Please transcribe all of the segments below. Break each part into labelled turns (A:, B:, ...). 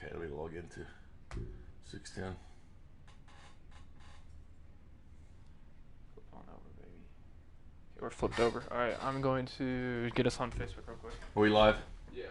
A: Okay, let me log into 610.
B: Flip on over, baby. Okay, we're flipped over. All right, I'm going to get us on Facebook real quick.
A: Are we live?
B: Yeah.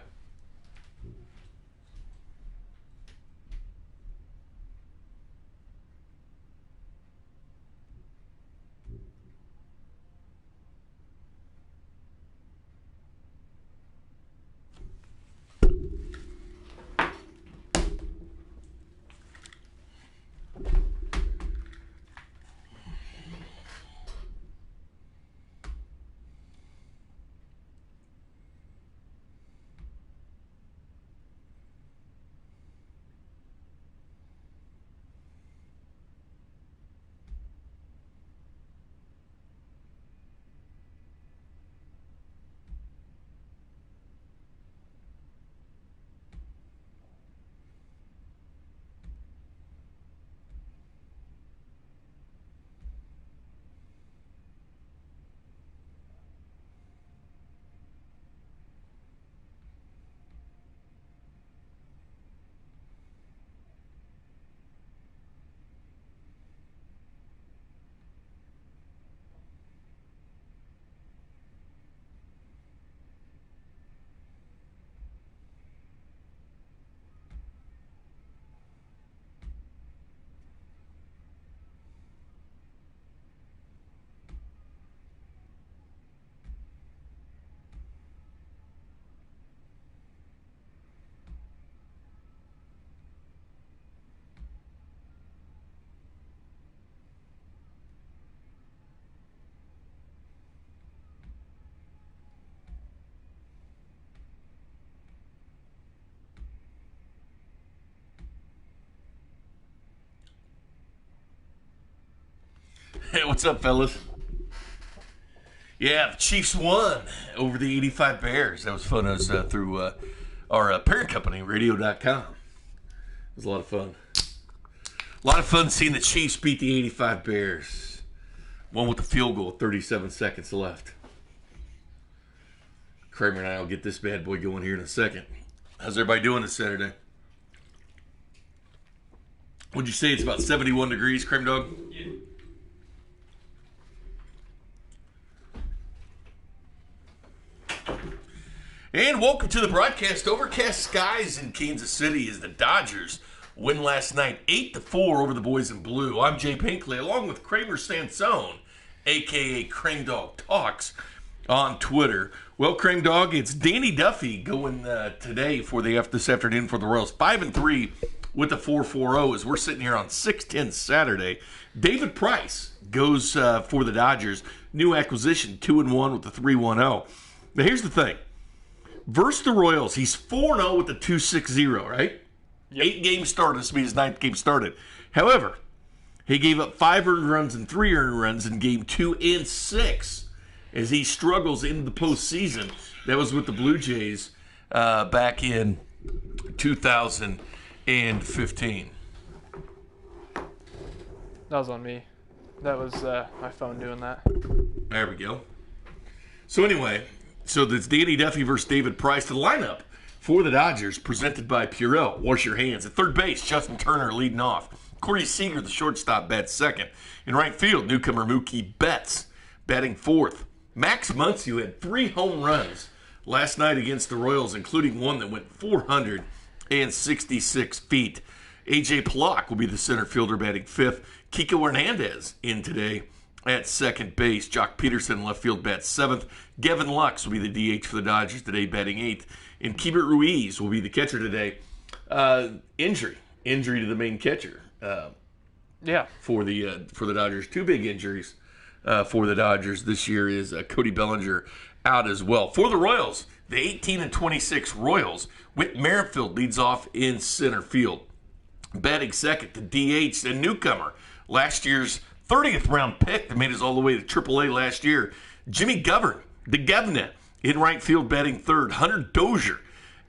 A: Hey, what's up, fellas? Yeah, the Chiefs won over the 85 Bears. That was fun. That was through our parent company, radio.com. It was a lot of fun. A lot of fun seeing the Chiefs beat the 85 Bears. One with the field goal, 37 seconds left. Kramer and I will get this bad boy going here in a second. How's everybody doing this Saturday? Would you say it's about 71 degrees, Kramer Dog?
B: Yeah.
A: And welcome to the broadcast. Overcast skies in Kansas City as the Dodgers win last night 8-4 over the boys in blue. I'm Jay Pinkley along with Kramer Sansone, a.k.a. Crane Dog Talks on Twitter. Well, Crane Dog, it's Danny Duffy going today for this afternoon for the Royals. 5-3 with a 4.40 as we're sitting here on 610 Saturday. David Price goes for the Dodgers. New acquisition, 2-1 with the 3.10. Now, here's the thing. Versus the Royals, he's 4-0 with the 2.60, right?
B: Yep.
A: 8 games started. This will be his 9th game started. However, he gave up 5 earned runs and 3 earned runs in game 2 and 6 as he struggles into the postseason. That was with the Blue Jays back in 2015.
B: That was on me. That was my phone doing that.
A: There we go. So anyway, so that's Danny Duffy versus David Price. The lineup for the Dodgers, presented by Purell. Wash your hands. At third base, Justin Turner leading off. Corey Seager, the shortstop, bats second. In right field, newcomer Mookie Betts batting fourth. Max Muncy had 3 home runs last night against the Royals, including one that went 466 feet. A.J. Pollock will be the center fielder batting fifth. Kiko Hernandez in today at second base. Jock Peterson, left field, bats seventh. Gavin Lux will be the DH for the Dodgers today, batting eighth. And Keibert Ruiz will be the catcher today. Injury to the main catcher. For the Dodgers. 2 big injuries for the Dodgers this year is Cody Bellinger out as well. For the Royals, the 18-26 Royals, Whit Merrifield leads off in center field. Batting second, the DH, the newcomer, last year's 30th round pick that made us all the way to AAA last year, Jimmy Govern, the Governor, in right field batting third. Hunter Dozier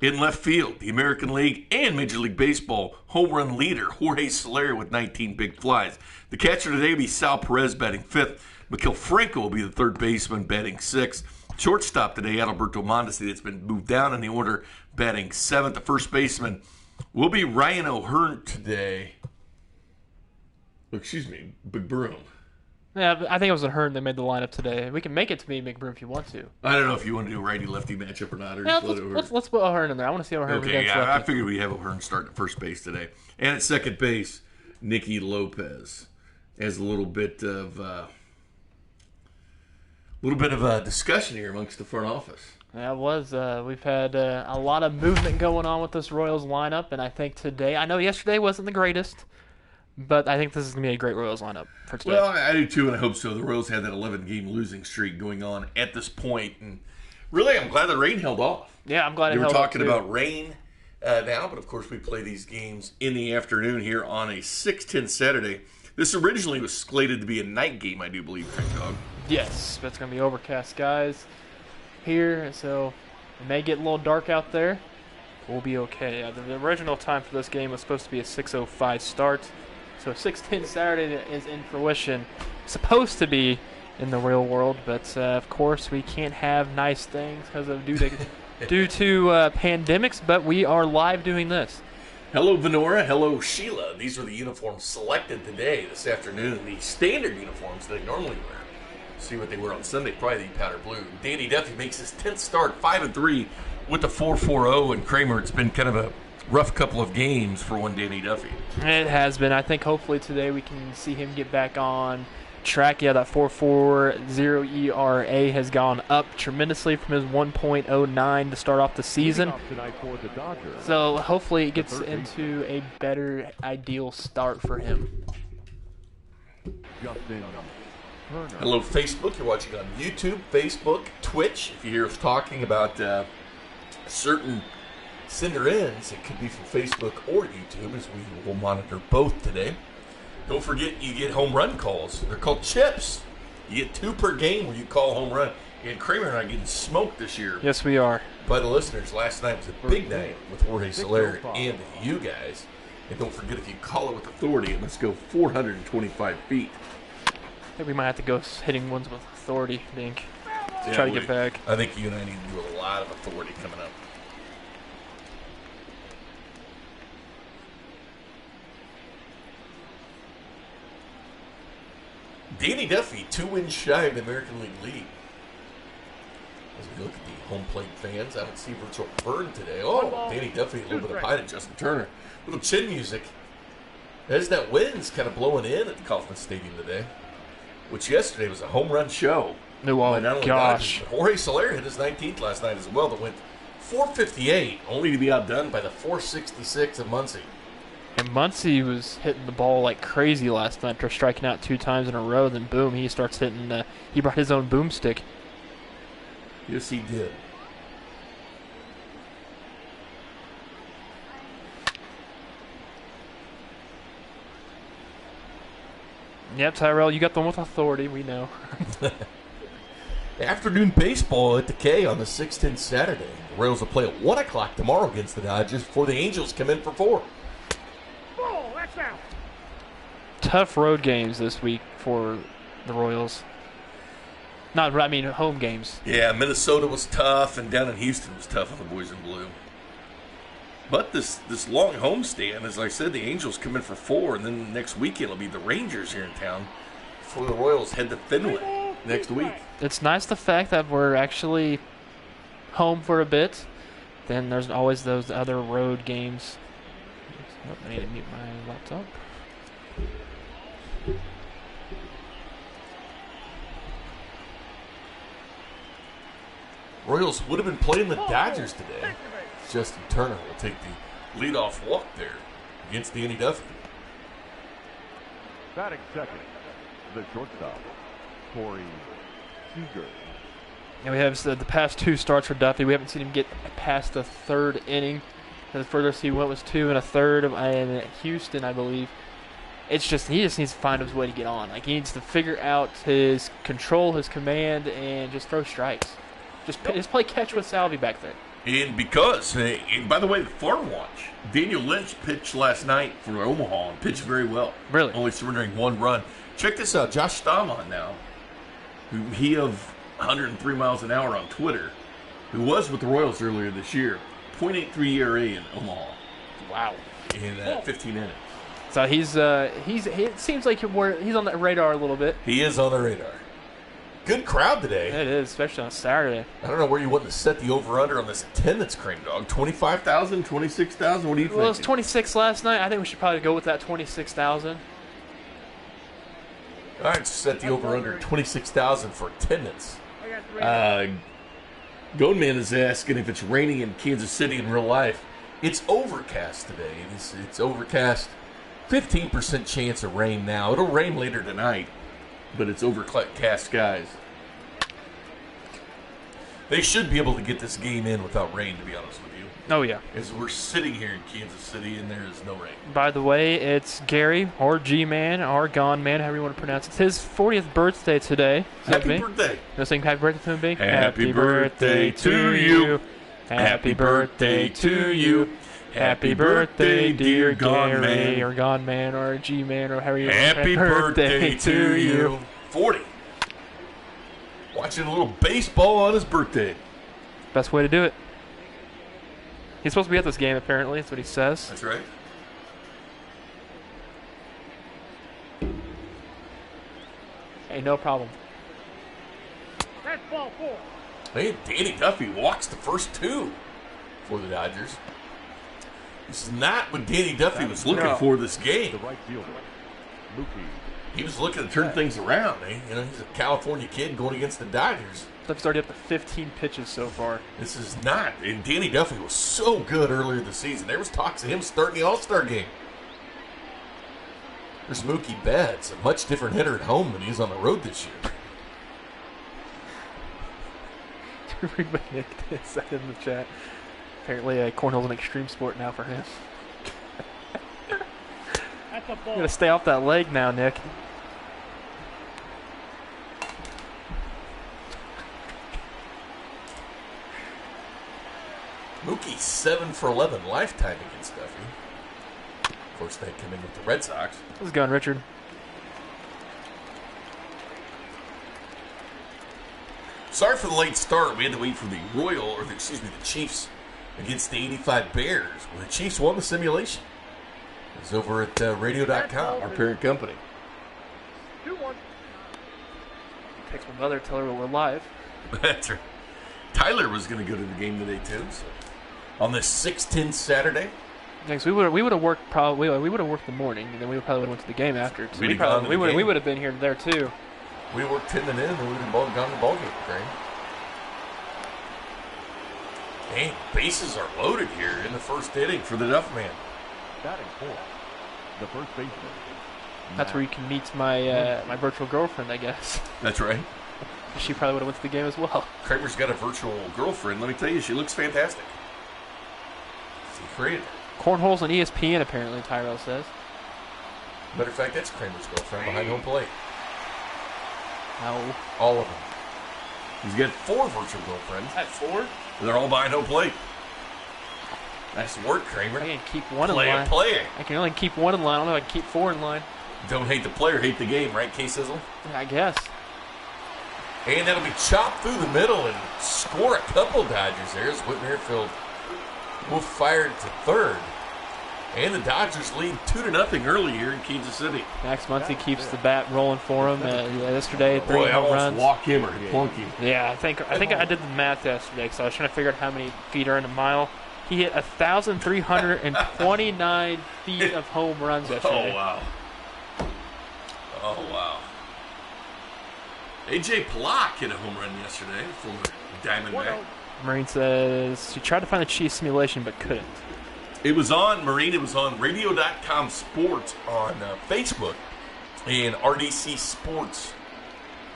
A: in left field. The American League and Major League Baseball home run leader, Jorge Soler, with 19 big flies. The catcher today will be Sal Perez batting fifth. Miguel Franco will be the third baseman batting sixth. Shortstop today, Adalberto Mondesi, that's been moved down in the order, batting seventh. The first baseman will be Ryan O'Hearn today. Excuse me, Big Broom.
B: Yeah, I think it was O'Hearn that made the lineup today. We can make it to me, McBroom, if you want to.
A: I don't know if you want to do a righty-lefty matchup or not. Or
B: Yeah,
A: just
B: let's put O'Hearn in there. I want to see O'Hearn
A: Okay,
B: against
A: yeah,
B: lefty.
A: I figured we'd have O'Hearn start at first base today. And at second base, Nicky Lopez has a little bit of a discussion here amongst the front office.
B: Yeah, it was. We've had a lot of movement going on with this Royals lineup, and I think today, I know yesterday wasn't the greatest, but I think this is going to be a great Royals lineup for today.
A: Well, I do too, and I hope so. The Royals had that 11-game losing streak going on at this point, and really, I'm glad the rain held off.
B: Yeah, I'm glad it
A: They were
B: held off,
A: talking
B: too.
A: about rain now, but of course we play these games in the afternoon here on a 6:10 Saturday. This originally was slated to be a night game, I do believe, Frank Dog.
B: Yes, but it's going to be overcast skies here, so it may get a little dark out there. We'll be okay. The original time for this game was supposed to be a 6:05 start, so 6:10 Saturday is in fruition. Supposed to be in the real world, but of course we can't have nice things because of due to pandemics. But we are live doing this.
A: Hello, Venora. Hello, Sheila. These are the uniforms selected today, this afternoon. The standard uniforms they normally wear. See what they wear on Sunday, probably the powder blue. Danny Duffy makes his 10th start, 5-3 with the 4.40. And Kramer, it's been kind of a rough couple of games for one Danny Duffy.
B: It has been. I think hopefully today we can see him get back on track. Yeah, that 4.40 ERA has gone up tremendously from his 1.09 to start off the season. So hopefully it gets into a better ideal start for him.
A: Hello, Facebook. You're watching on YouTube, Facebook, Twitch. If you hear us talking about certain sender-ins, it could be from Facebook or YouTube, as we will monitor both today. Don't forget, you get home run calls. They're called chips. You get 2 per game where you call a home run. And Kramer and I are getting smoked this year.
B: Yes, we are.
A: By the listeners. Last night was a big night with Jorge Soler and you guys. And don't forget, if you call it with authority, it must go 425 feet.
B: I think we might have to go hitting ones with authority, I think, to try to get back.
A: I think you and I need to do a lot of authority coming up. Danny Duffy, 2 wins shy of the American League lead. As we look at the home plate fans, I don't see Virtual Burn today. Oh, Danny Duffy, a little bit of height at Justin Turner. Little chin music. As that wind's kind of blowing in at the Kauffman Stadium today, which yesterday was a home run show.
B: Oh, gosh.
A: Jorge Soler hit his 19th last night as well. That went 458, only to be outdone by the 466 of Muncy.
B: And Muncy was hitting the ball like crazy last night after striking out 2 times in a row. Then, boom, he starts hitting. He brought his own boomstick.
A: Yes, he did.
B: Yep, Tyrell, you got the one with authority. We know.
A: Afternoon baseball at the K on the 6:10 Saturday. The Royals will play at 1 o'clock tomorrow against the Dodgers before the Angels come in for 4.
C: Oh, that's out.
B: Tough road games this week for the Royals. Home games.
A: Yeah, Minnesota was tough, and down in Houston was tough on the boys in blue. But this long homestand, as I said, the Angels come in for 4, and then next weekend it'll be the Rangers here in town before the Royals head to Fenway next week.
B: It's nice the fact that we're actually home for a bit. Then there's always those other road games. Oh, I need to mute my laptop.
A: Royals would have been playing the Dodgers today. Justin Turner will take the leadoff walk there against Danny Duffy.
C: Batting second, the shortstop, Corey Seager.
B: And we have the past 2 starts for Duffy. We haven't seen him get past the 3rd inning. The furthest he went was 2 1/3 in Houston, I believe. He just needs to find his way to get on. Like, he needs to figure out his control, his command, and just throw strikes. Just play catch with Salvi back there.
A: And because, and by the way, the Farm Watch, Daniel Lynch pitched last night for Omaha and pitched very well.
B: Really?
A: Only surrendering 1 run. Check this out, Josh Staumont now, he of 103 miles an hour on Twitter, who was with the Royals earlier this year, .83 ERA in Omaha.
B: Wow.
A: in 15 innings.
B: So it seems like he's on the radar a little bit.
A: He is on the radar. Good crowd today.
B: It is, especially on Saturday.
A: I don't know where you want to set the over-under on this attendance, Cream Dog. 25,000, 26,000? What do you think?
B: Well, it was 26 last night. I think we should probably go with that 26,000.
A: All right, set the over-under 26,000 for attendance. Goldman is asking if it's raining in Kansas City in real life. It's overcast today. It's overcast. 15% chance of rain now. It'll rain later tonight, but it's overcast skies. They should be able to get this game in without rain, to be honest with you.
B: Oh, yeah.
A: As we're sitting here in Kansas City and there is no rain.
B: By the way, it's Gary, or G-Man, or Gone Man, however you want to pronounce it. It's his 40th birthday today.
A: Happy birthday.
B: You want to sing happy birthday to him, B?
A: Happy birthday to you. Happy birthday to you. Happy birthday, dear Gone Man.
B: Or Gone Man, or G-Man, or however you
A: Happy birthday to you. 40. Watching a little baseball on his birthday.
B: Best way to do it. He's supposed to be at this game, apparently. That's what he says.
A: That's right.
B: Hey, no problem.
C: That's ball 4.
A: Hey, Danny Duffy walks the first two for the Dodgers. This is not what Danny Duffy was looking for this
C: The
A: game.
C: right fielder, Mookie.
A: He was looking to turn things around. You know, he's a California kid going against the Dodgers.
B: Duffy's already up to 15 pitches so far.
A: This is not. And Danny Duffy was so good earlier this season. There was talks of him starting the All-Star game. There's Mookie Betts, a much different hitter at home than he is on the road this year.
B: Everybody said in the chat. Apparently, cornhole's an extreme sport now for him.
C: That's a
B: You
C: ball.
B: gotta stay off that leg now, Nick.
A: Mookie 7 for 11 lifetime against Duffy. Of course, they come in with the Red Sox.
B: How's it going, Richard?
A: Sorry for the late start. We had to wait for the the Chiefs against the 85 Bears. Well, the Chiefs won the simulation. It's over at radio.com, our parent company.
C: 2-1.
B: Text my mother, tell her we're live.
A: That's right. Tyler was going to go to the game today, too. So. On this 6-10 Saturday.
B: Thanks. We would have worked probably. We would have worked the morning, and then we probably would have went to the game after. So we would have been here there too.
A: We worked 10 and in, and we would have gone to the ball game, Crane. Hey, bases are loaded here in the first inning for the Duff Man.
C: Batting 4. The first baseman.
B: That's where you can meet my my virtual girlfriend, I guess.
A: That's right.
B: She probably would have went to the game as well.
A: Kramer's got a virtual girlfriend. Let me tell you, she looks fantastic. She created her.
B: Cornholes on ESPN, apparently, Tyrell says.
A: Matter of fact, that's Kramer's girlfriend behind home plate.
B: No.
A: All of them. He's got 4 virtual girlfriends.
B: At 4?
A: They're all behind home plate. Nice work, Kramer.
B: I can keep one in
A: Play
B: line.
A: it, play it.
B: I can only keep one in line. I don't know if I can keep 4 in line.
A: Don't hate the player, hate the game, right, K-Sizzle?
B: I guess.
A: And that'll be chopped through the middle and score a couple Dodgers. There's Whit Merrifield. Will fire to third. And the Dodgers lead 2-0 early here in Kansas City.
B: Max Muncy keeps the bat rolling for him. Yesterday, 3
A: Boy, I
B: home
A: almost
B: runs.
A: walk him or plunk him.
B: Yeah, I think I did the math yesterday because I was trying to figure out how many feet are in a mile. He hit 1,329 feet of home runs yesterday.
A: Oh, wow. Oh, wow. A.J. Pollock hit a home run yesterday, former Diamondback.
B: Marine says she tried to find the Chiefs simulation but couldn't.
A: It was on, Marine, it was on radio.com sports on Facebook and RDC Sports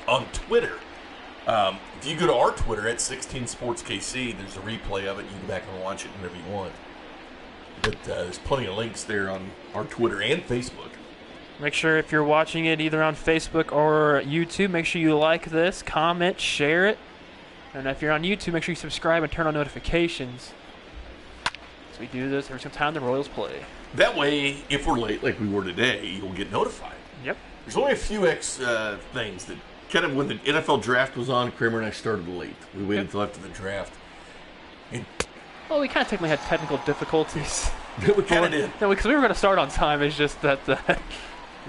A: on Twitter. If you go to our Twitter at 16SportsKC, there's a replay of it. You can go back and watch it whenever you want. But there's plenty of links there on our Twitter and Facebook.
B: Make sure if you're watching it either on Facebook or YouTube, make sure you like this, comment, share it. And if you're on YouTube, make sure you subscribe and turn on notifications. So we do this every single time the Royals play.
A: That way, if we're late like we were today, you'll get notified.
B: Yep.
A: There's only a few things that kind of when the NFL draft was on, Kramer and I started late. We waited until after the draft. And
B: Well, we kind of technically had technical difficulties.
A: We kind of did.
B: No, because we were going to start on time. It's just that it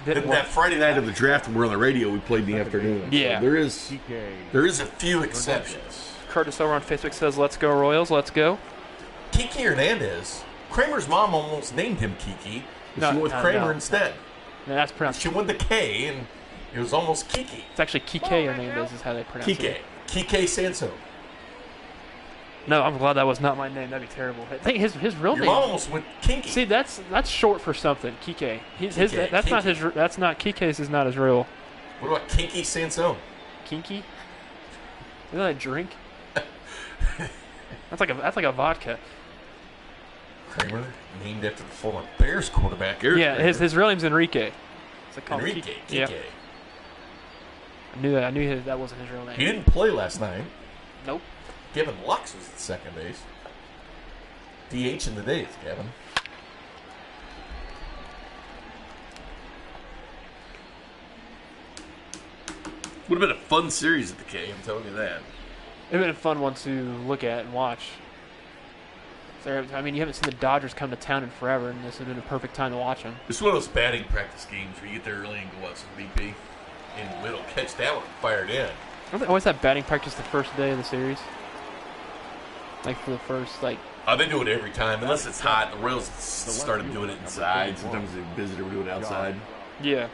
B: didn't
A: And
B: work.
A: that Friday night of the draft, when we're on the radio, we played in the afternoon.
B: Yeah.
A: So
C: TK.
A: there is a few exceptions.
B: Curtis over on Facebook says, "Let's go Royals, let's go."
A: Kiki Hernandez, Kramer's mom almost named him Kiki, but
B: No,
A: she went with
B: no,
A: Kramer
B: no.
A: instead.
B: No, that's pronounced.
A: She went the K, and it was almost Kiki.
B: It's actually Kike Hernandez is how they pronounce
A: Kike.
B: it.
A: Kike Sanso.
B: No, I'm glad that was not my name. That'd be terrible. I think his real
A: Your
B: name.
A: mom almost went Kinky.
B: See, that's short for something. Kike.
A: Kike,
B: That's not
A: Kinky.
B: his. That's not Kike's. Is not his real.
A: What about Kinky Sansone?
B: Kinky. Isn't that a drink? That's like a vodka.
A: Kramer, named after the former Bears quarterback, Eric
B: Yeah,
A: Kramer.
B: his real name's Enrique. It's like called
A: Enrique.
B: Kike.
A: Kike.
B: Yeah, I knew that. I knew that wasn't his real name.
A: He didn't play last night.
B: Nope.
A: Kevin Lux was at second base. DH in the days, Kevin. Would have been a fun series at the K, I'm telling you that.
B: It'd been a fun one to look at and watch. I mean, you haven't seen the Dodgers come to town in forever, and this would have been a perfect time to watch them.
A: It's one of those batting practice games where you get there early and go out some BP. And Whit will catch that one fired in.
B: Don't they always have batting practice the first day of the series? Like for the first, like...
A: They do it every time, unless it's hot. The Royals started doing it inside. Sometimes the visitor would do it outside.
B: Yeah.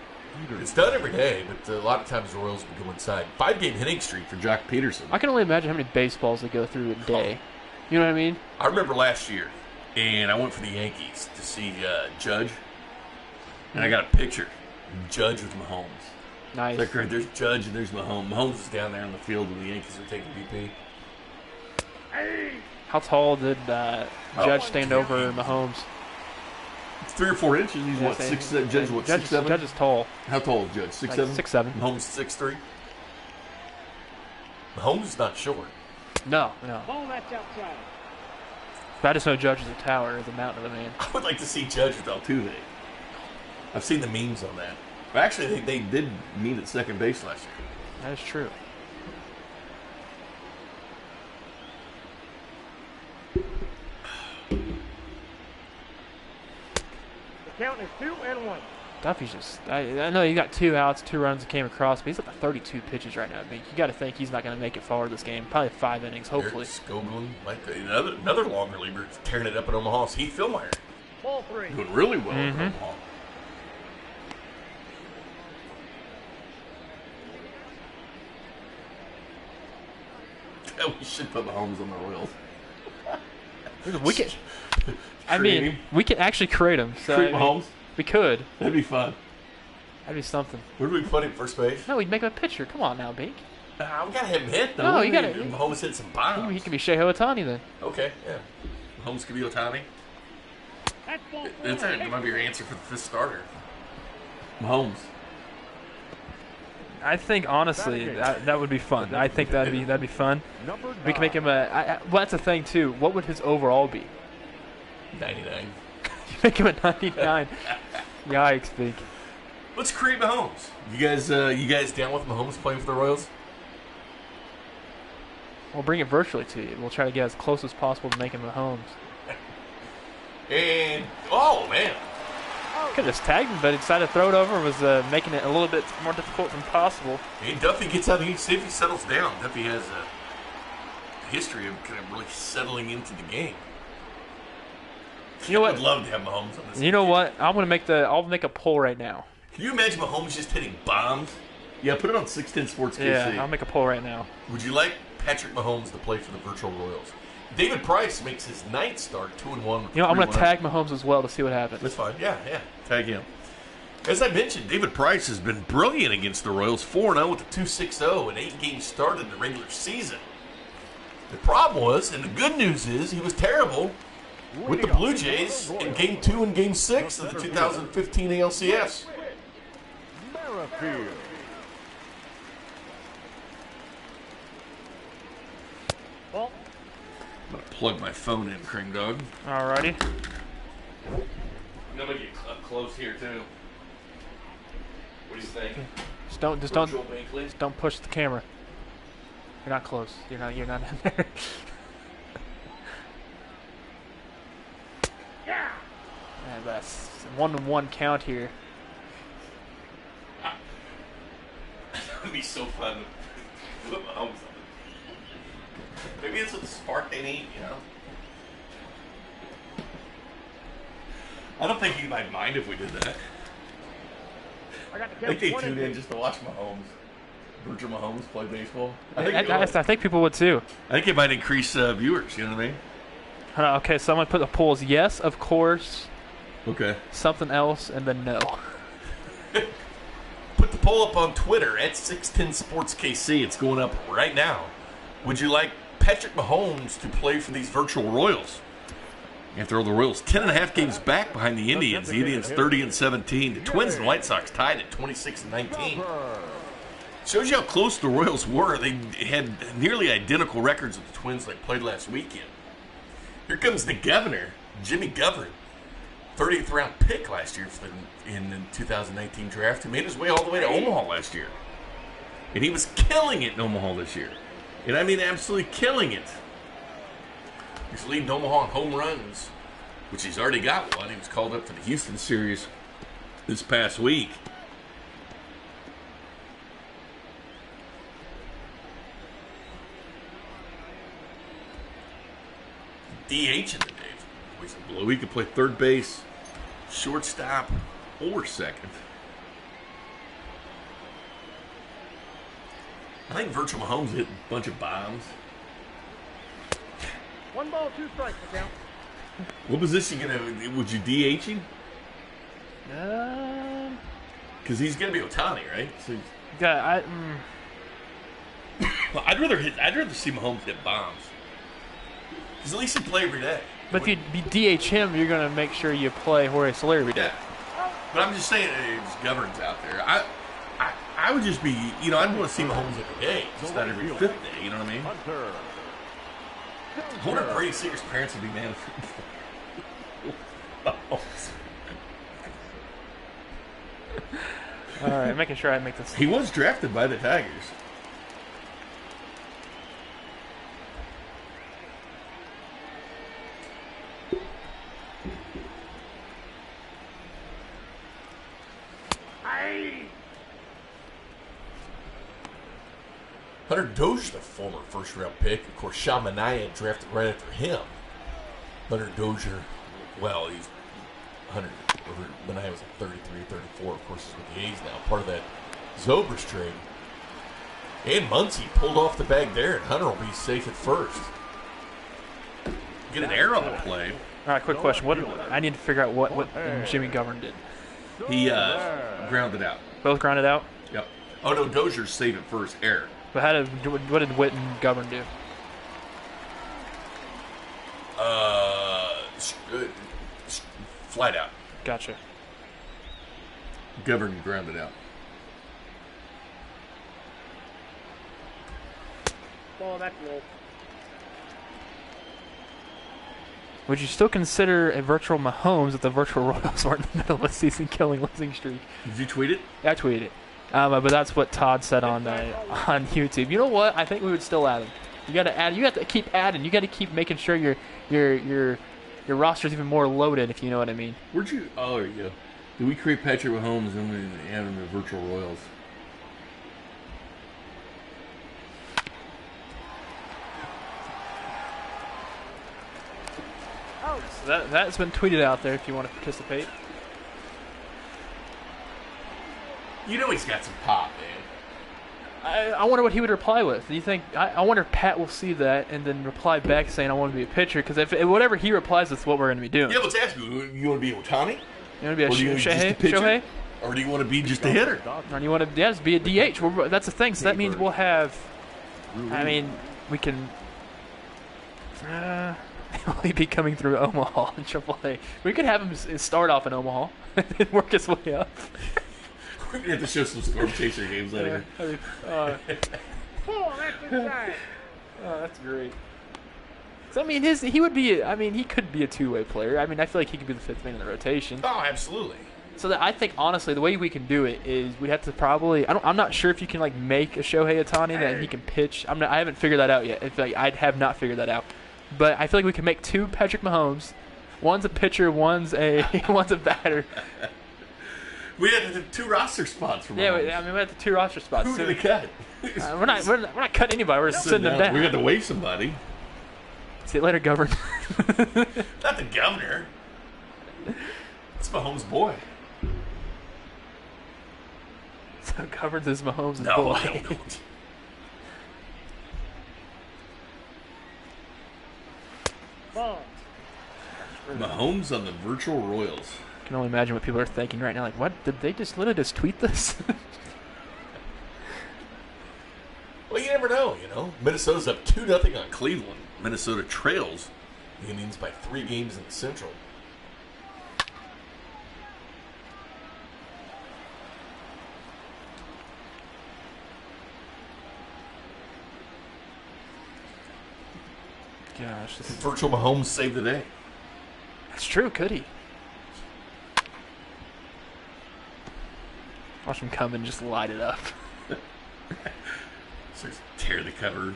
A: It's done every day, but a lot of times the Royals would go inside. 5-game hitting streak for Jock Peterson.
B: I can only imagine how many baseballs they go through a day. You know what I mean?
A: I remember last year, and I went for the Yankees to see Judge, and I got a picture. Judge with Mahomes.
B: Nice.
A: It's like, right, there's Judge and there's Mahomes. Mahomes is down there on the field when the Yankees are taking BP.
B: How tall did Judge stand over Mahomes?
A: It's 3 or 4 inches. He's what, 6'7"? Judge, what, 6'7"?
B: Judge is tall.
A: How tall is Judge? 6'7"?
B: Like 6'7".
A: Mahomes 6'3". Mahomes is not short.
B: No.
C: Ball that's outside.
B: But I just know Judge is a tower, is a mountain of a man.
A: I would like to see Judge with Altuve. I've seen the memes on that. But actually, they did meet at second base last year.
B: That is true.
C: The count is 2-1.
B: Duffy's just... I know he got 2 outs, 2 runs that came across, but he's up to 32 pitches right now. I mean, you got to think he's not going to make it far this game. Probably 5 innings, hopefully.
A: Skoglund, like another long reliever, tearing it up at Omaha. It's Heath Fillmeyer.
C: Ball 3.
A: Doing really well at Omaha. We should put Mahomes on the Royals.
B: We could... I mean, we could actually create him. So,
A: Create Mahomes?
B: We could.
A: That'd be fun.
B: That'd be something.
A: Where do we put him, first base?
B: No, we'd make him a pitcher. Come on now, Bink.
A: We gotta have him hit, though.
B: No, you gotta-
A: Mahomes hit some bombs.
B: He could be Shohei Ohtani then.
A: Okay, yeah. Mahomes could be Ohtani.
C: That's ball 4.
A: That might be your answer for the fifth starter. Mahomes.
B: I think honestly that would be fun. I think that'd be fun.
C: Number 9.
B: We can make him well, that's the thing too. What would his overall be?
A: 99.
B: Make him a 99. Yikes, Bink.
A: Let's create Mahomes. You guys down with Mahomes playing for the Royals?
B: We'll bring it virtually to you. We'll try to get as close as possible to making Mahomes.
A: And oh man,
B: Could have just tagged him, but he decided to throw it over. Was making it a little bit more difficult than possible.
A: and Duffy gets out. See if he settles down. Duffy has a history of kind of really settling into the game.
B: You know what?
A: I'd love to have Mahomes on this.
B: You know what? I'll make a poll right now.
A: Can you imagine Mahomes just hitting bombs? Yeah, put it on 610 Sports KC.
B: Yeah, I'll make a poll right now.
A: Would you like Patrick Mahomes to play for the virtual Royals? David Price makes his 9th start, 2-1.
B: You know, I'm going to tag Mahomes as well to see what happens.
A: That's fine. Yeah. Tag him. As I mentioned, David Price has been brilliant against the Royals, 4-0 with a 2.60 and 8 games started in the regular season. The problem was, and the good news is, he was terrible with the Blue Jays in Game 2 and Game 6 of the 2015 ALCS.
C: Merrifield. Ball.
A: I'm going to plug my phone in, Cream Dog.
B: Alrighty.
A: I'm going to get up close here, too. What do you think?
B: Just don't push the camera. You're not close. You're not in there. that's 1-1 count here.
A: That'd be so fun. Put Mahomes on it. Maybe it's a spark they need, you know? I don't think he might mind if we did that.
C: I
A: think they tune in just to watch Mahomes. Virgil Mahomes play baseball.
B: I think people would too.
A: I think it might increase viewers, you know what I mean?
B: Okay, so I'm going to put the polls yes, of course,
A: Okay.
B: something else, and then no.
A: Put the poll up on Twitter at 610 Sports KC. It's going up right now. Would you like Patrick Mahomes to play for these virtual Royals? After the Royals 10.5 games back behind the Indians 30-17. The Twins and White Sox tied at 26-19. Shows you how close the Royals were. They had nearly identical records with the Twins they played last weekend. Here comes the governor, Jimmy Govern, 30th round pick last year in the 2019 draft. He made his way all the way to Omaha last year. And he was killing it in Omaha this year. And I mean absolutely killing it. He's leading Omaha in home runs, which he's already got one. He was called up for the Houston series this past week. DH in the day. He could play third base, shortstop, or second. I think Virgil Mahomes hit a bunch of bombs.
C: 1 ball, 2 strikes, count.
A: What position would you DH him? Because he's gonna be Ohtani, right? So
B: Yeah,
A: well, I'd rather see Mahomes hit bombs. Because at least he play every day.
B: but if you DH him, you're going to make sure you play Jorge Soler every day.
A: Yeah. But I'm just saying, it's Governs out there. I would just be, I'd want to see Mahomes every day, just not every fifth day. You know what I mean?
C: Hunter.
A: I wonder if Brady Seeger's parents would be mad.
B: All right, making sure I make this.
A: He was drafted by the Tigers. Hunter Dozier, the former first-round pick. Of course, Shamanaya drafted right after him. Hunter Dozier, well, Manaya was at 33, 34. Of course, he's with the A's now. Part of that Zobrist trade. And Muncy pulled off the bag there, and Hunter will be safe at first. Get an error on the play.
B: All right, quick question. I need to figure out what Jimmy Govern did.
A: He grounded out.
B: Both grounded out?
A: Yep. Oh, no, Dozier's safe at first. Error.
B: But what did Whit and Govern do?
A: Flight out.
B: Gotcha.
A: Govern grounded out.
C: Ball, that's low.
B: Would you still consider a virtual Mahomes if the virtual Royals weren't in the middle of a season-killing losing streak?
A: Did you tweet it?
B: Yeah, I tweeted it. But that's what Todd said on YouTube. You know what? I think we would still add him. You got to add. You got to keep adding. You got to keep making sure your roster's even more loaded, if you know what I mean.
A: Where'd you? Oh, there you go. Did we create Patrick Mahomes and we add him to virtual Royals?
B: So that's been tweeted out there if you want to participate.
A: You know he's got some pop, man.
B: I wonder what he would reply with. Do you think? I wonder if Pat will see that and then reply back saying I want to be a pitcher, because if whatever he replies with, what we're going to be doing.
A: Yeah, let's ask you. You want to be Ohtani?
B: You want to be a Shohei?
A: Or do you want to be just a hitter?
B: Or do you want to just be a DH? That's the thing. So that means we'll have. I mean, we can. Will he be coming through Omaha in AAA? We could have him start off in Omaha and work his way up.
A: We're going to have to show some Storm Chaser games later.
C: Oh, that's inside.
B: Oh, that's great. So, I mean, he would be. I mean, he could be a two-way player. I mean, I feel like he could be the fifth man in the rotation.
A: Oh, absolutely.
B: So I think honestly, the way we can do it is we have to probably. I'm not sure if you can like make a Shohei Ohtani that he can pitch. I haven't figured that out yet. I have not figured that out. But I feel like we can make two Patrick Mahomes, One's a pitcher, one's a batter.
A: We had the 2 roster spots for
B: Yeah,
A: Mahomes.
B: we had the 2 roster spots.
A: Who did we cut?
B: We're not cutting anybody. We're just sitting them down.
A: We got to waive somebody.
B: See you later, Govern.
A: Not the governor. It's Mahomes' boy.
B: So Govern's is Mahomes'
A: No,
B: boy.
A: I don't.
C: Ball.
A: Mahomes on the virtual Royals.
B: I can only imagine what people are thinking right now. Like, what? Did they just literally just tweet this?
A: Well, you never know, Minnesota's up 2-0 on Cleveland. Minnesota trails the Indians by 3 games in the Central.
B: Gosh, this is...
A: Virtual Mahomes saved the day.
B: That's true, could he? Watch him come and just light it up.
A: Starts to tear the cover.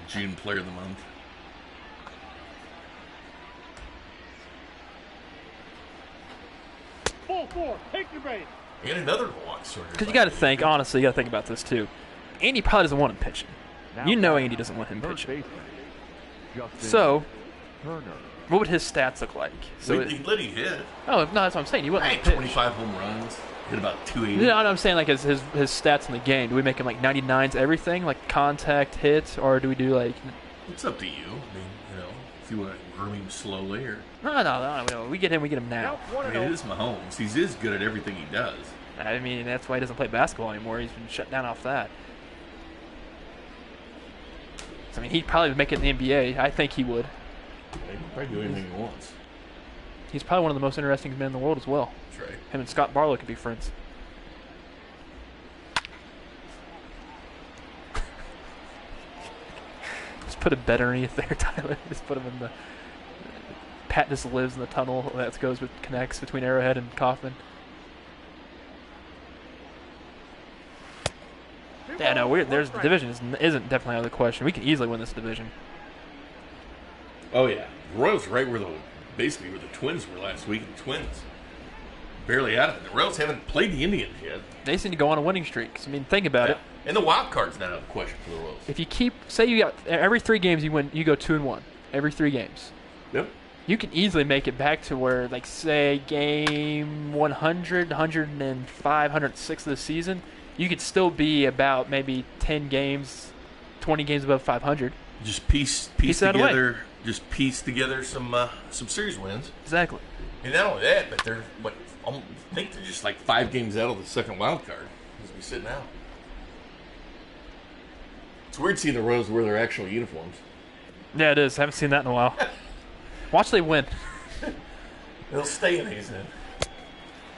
A: June Player of the Month.
C: Ball 4. Take your base.
A: And another walk sort of.
B: Because you got to think, honestly, you got to think about this too. Andy probably doesn't want him pitching. You know Andy doesn't want him pitching. So, what would his stats look like? So
A: He let him hit.
B: oh, no, that's what I'm saying. He wouldn't
A: Hey,
B: pitch.
A: 25 home runs. Hit about 280.
B: You know what I'm saying? Like his stats in the game. Do we make him like 99s everything, like contact, hits, or do we do like?
A: It's up to you. I mean, if you want to groom him slowly or.
B: No. We get him now.
C: Count 1
A: I
C: and
A: mean, it
C: 0.
A: is Mahomes. He's as good at everything he does.
B: I mean, that's why he doesn't play basketball anymore. He's been shut down off that. So, I mean, he'd probably make it in the NBA. I think he would.
A: He can probably do anything he wants.
B: He's probably one of the most interesting men in the world as well.
A: That's right.
B: Him and Scott Barlow could be friends. Just put a bet underneath there, Tyler. Just put him in the. Pat just lives in the tunnel that connects between Arrowhead and Kaufman. Yeah, no, the division isn't definitely out of the question. We can easily win this division.
A: Oh, yeah. The Royals are right basically where the Twins were last week. And the Twins barely out of it. The Royals haven't played the Indians yet.
B: They seem to go on a winning streak. I mean, think about it.
A: And the wild card's not out of the question for the Royals.
B: If you say you got every 3 games you win, you go 2-1 every 3 games.
A: Yep.
B: You can easily make it back to where, like, say, game 100, 105, 106 of the season, you could still be about maybe 10 games, 20 games above 500.
A: Just piece
B: that away.
A: together. Just piece together some series wins.
B: Exactly.
A: And not only that, but I think they're just like 5 games out of the second wild card as we sit now. It's weird seeing the Royals wear their actual uniforms.
B: Yeah, it is. Haven't seen that in a while. Watch they win.
A: They'll stay in these then.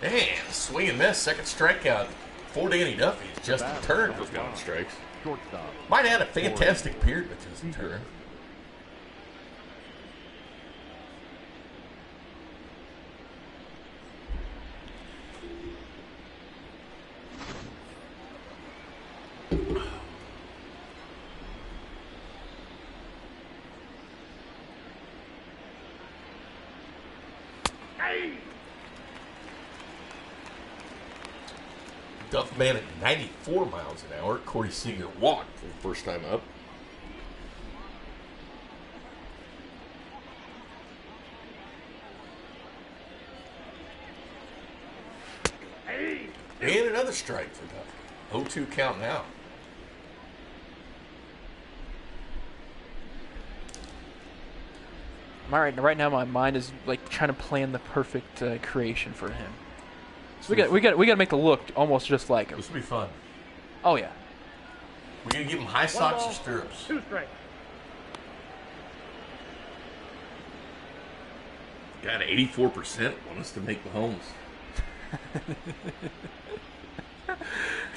A: Man, swing and miss, second strikeout for Danny Duffy. It's Justin Turner goes down on strikes. Might have had a fantastic period with Justin Turner. Duff man at 94 miles an hour. Corey Seager walked for the first time up. And another strike for Duff. 0-2 count now.
B: Right now, my mind is like trying to plan the perfect creation for him. So we got to make the look almost just like him.
A: This will be fun.
B: Oh yeah.
A: We're gonna give him high socks or stirrups.
C: 2 strikes.
A: Got 84% want us to make Mahomes.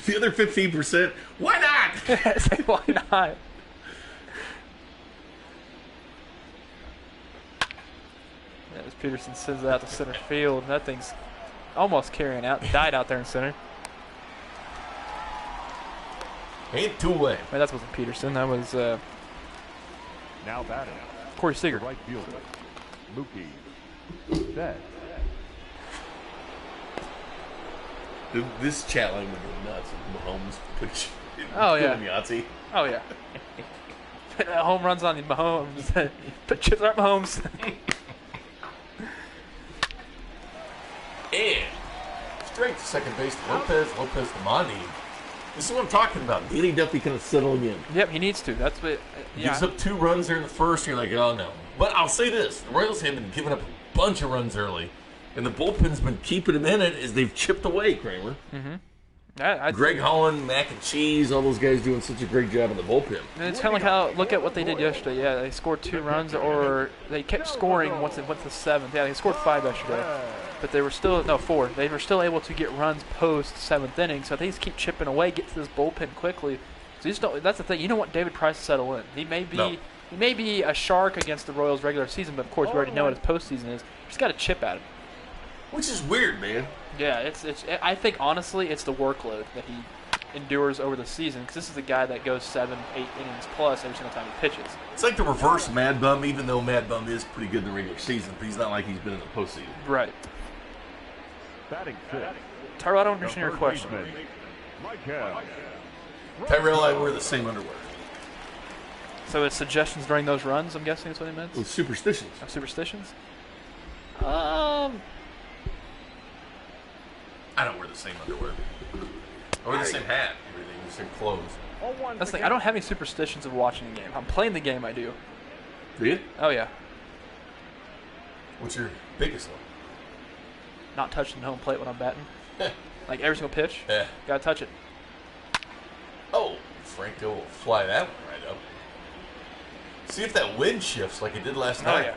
A: The other 15%, why not?
B: Say, why not? As Peterson sends it out to center field, that thing's almost carrying out. Died out there in center.
A: And 2 away.
B: Wait, that wasn't Peterson. That was
D: Now batting,
B: Corey Seager.
D: right fielder, Mookie Set.
A: This chat line would go nuts if Mahomes
B: Oh, yeah.
A: Yahtzee.
B: Oh, yeah. Home runs on Mahomes. Put chips on Mahomes.
A: And straight to second base to Lopez to Mondi. This is what I'm talking about. Danny Duffy kind of settling in.
B: Yep, he needs to. That's what.
A: Gives up 2 runs there in the first. You're like, oh no. But I'll say this: the Royals have been giving up a bunch of runs early, and the bullpen's been keeping them in it as they've chipped away. Kramer, Greg Holland, Mac and Cheese, all those guys doing such a great job in the bullpen.
B: And it's kind of like how look at what they did yesterday. Yeah, they scored 2 runs, or they kept scoring once it went to 7th. Yeah, they scored 5 yesterday, but they were still 4. They were still able to get runs post 7th inning. So they just keep chipping away, get to this bullpen quickly. So you just don't. That's the thing. You don't want David Price to settle in. He may be a shark against the Royals regular season, but of course we already know what his postseason is. You just got to chip at him.
A: Which is weird, man.
B: Yeah, it's. I think honestly, it's the workload that he endures over the season, because this is a guy that goes 7, 8 innings plus every single time he pitches.
A: It's like the reverse Mad Bum, even though Mad Bum is pretty good in the regular season, but he's not like he's been in the postseason.
B: Right.
D: Batting 6.
B: Tyrell, I don't understand your question.
A: Tyrell, I wear the same underwear.
B: So it's suggestions during those runs, I'm guessing is what he meant?
A: With superstitions.
B: Superstitions?
A: I don't wear the same underwear. I wear the same hat, everything, the same clothes.
B: That's the thing. I don't have any superstitions of watching the game. I'm playing the game, I do.
A: Do you?
B: Oh, yeah.
A: What's your biggest one?
B: Not touching the home plate when I'm batting. Like every single pitch.
A: Yeah.
B: Gotta touch it.
A: Oh, Franco will fly that one right up. See if that wind shifts like it did last night.
B: Yeah.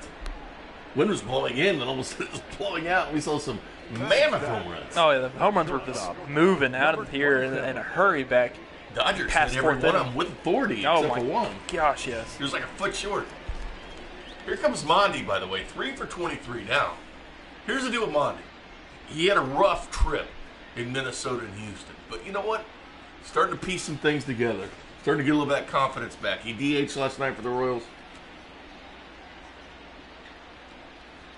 A: Wind was blowing in, and almost it was blowing out, and we saw some mammoth home runs.
B: Oh, yeah, the home runs were just moving out of here in a hurry back.
A: Dodgers
B: past
A: had every
B: fourth
A: one of
B: inning.
A: them with authority
B: Oh,
A: except
B: my
A: for one.
B: gosh, yes.
A: He was like a foot short. Here comes Mondi, by the way, 3 for 23. Now, here's the deal with Mondi. He had a rough trip in Minnesota and Houston, but you know what? Starting to piece some things together. Starting to get a little bit of that confidence back. He DH'd last night for the Royals.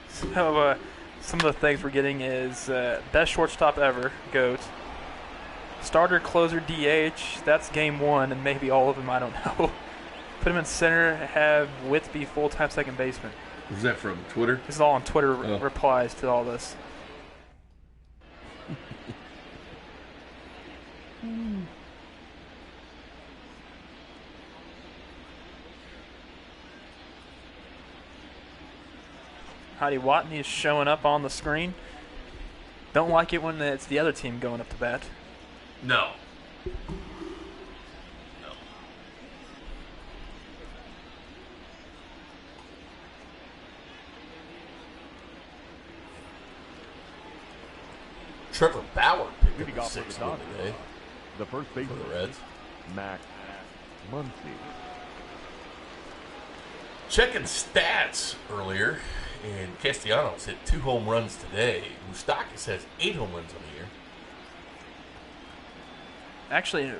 B: So, some of the things we're getting is best shortstop ever, GOAT. Starter, closer, DH, that's game 1, and maybe all of them, I don't know. Put him in center, have Whit be full-time second baseman.
A: Who's that from? Twitter?
B: This is all on Twitter
A: Oh.
B: replies to all this. Heidi Watney is showing up on the screen. Don't like it when it's the other team going up to bat.
A: No. Trevor Bauer picked
D: Leading
A: up a
D: off for
A: 6
D: the
A: win
D: Dodgers.
A: today
D: The first
A: for
D: baseman,
A: the Reds.
D: Max Muncy.
A: Checking stats earlier, and Castellanos hit 2 home runs today. Moustakas has 8 home runs on the year.
B: Actually,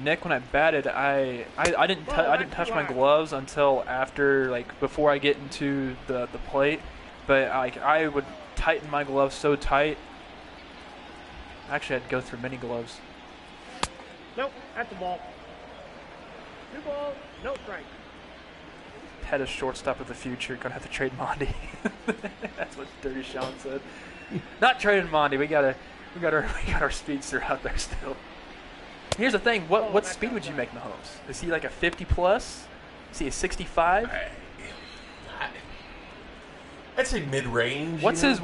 B: Nick, when I batted, I didn't touch my gloves until after, like, before I get into the plate. But I would tighten my gloves so tight. Actually, I'd go through many gloves.
C: Nope, at the ball. 2 balls, no strike.
B: Head of shortstop of the future. Gonna have to trade Mondi. That's what Dirty Sean said. Not trading Mondi. We got our speedster out there still. Here's the thing. What speed would you make Mahomes? Is he like a 50 plus? Is he a 65?
A: I'd say mid-range.
B: What's his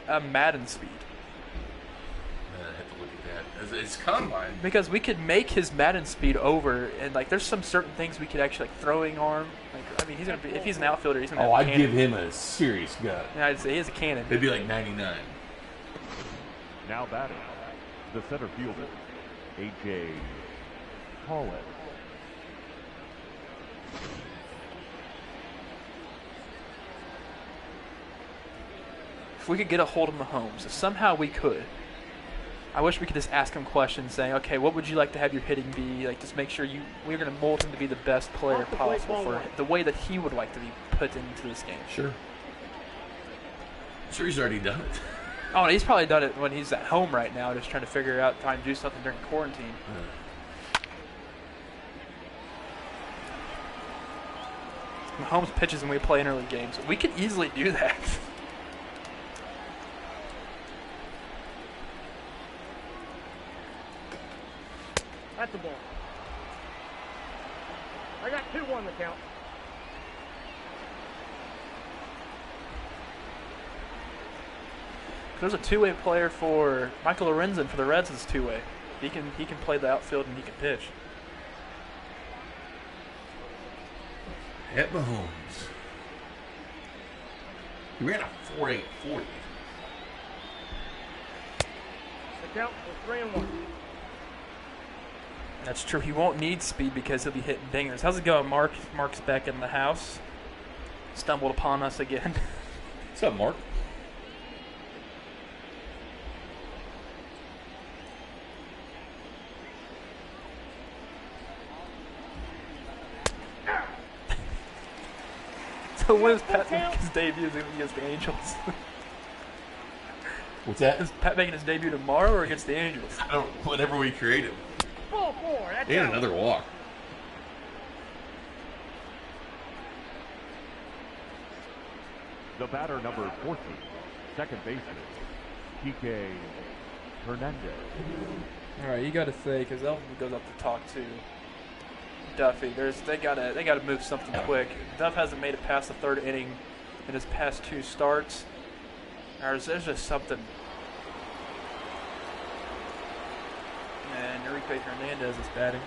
B: Madden speed?
A: I have to look at that. It's combine.
B: Because we could make his Madden speed over, and like there's some certain things we could actually, like throwing arm. Like, I mean, he's gonna be, if he's an outfielder, he's gonna.
A: Oh,
B: have a
A: I'd
B: cannon.
A: give him a serious gun.
B: Yeah, I'd say he has a cannon.
A: It'd be like 99.
D: Now batting, the center fielder, A.J. Holland.
B: If we could get a hold of Mahomes, if somehow we could, I wish we could just ask him questions saying, okay, what would you like to have your hitting be? Like, just make sure we're going to mold him to be the best player possible for the way that he would like to be put into this game.
A: Sure. Sure, he's already done it.
B: Oh, he's probably done it when he's at home right now, just trying to figure out trying to do something during quarantine. Mahomes pitches and we play interleague games. We could easily do that.
C: That's the ball. I got 2-1 the count.
B: There's a two-way player for Michael Lorenzen for the Reds. Is two-way. He can play the outfield and he can pitch.
A: At Mahomes. He ran a 4.8 40.
C: The count was 3-1.
B: That's true. He won't need speed because he'll be hitting dingers. How's it going, Mark? Mark's back in the house. Stumbled upon us again.
A: What's up, Mark?
B: So when is Pat making his debut against the Angels?
A: What's that?
B: Is Pat making his debut tomorrow or against the Angels?
A: I don't. Whenever we create him.
C: Ball 4. That's
A: And
C: out.
A: another walk.
D: The batter, number 14, second baseman, Kike Hernandez.
B: All right, you got to say because Elvin goes up to talk to Duffy. They gotta move something quick. Duff hasn't made it past the third inning in his past 2 starts. There's just something. And Enrique Hernandez is batting.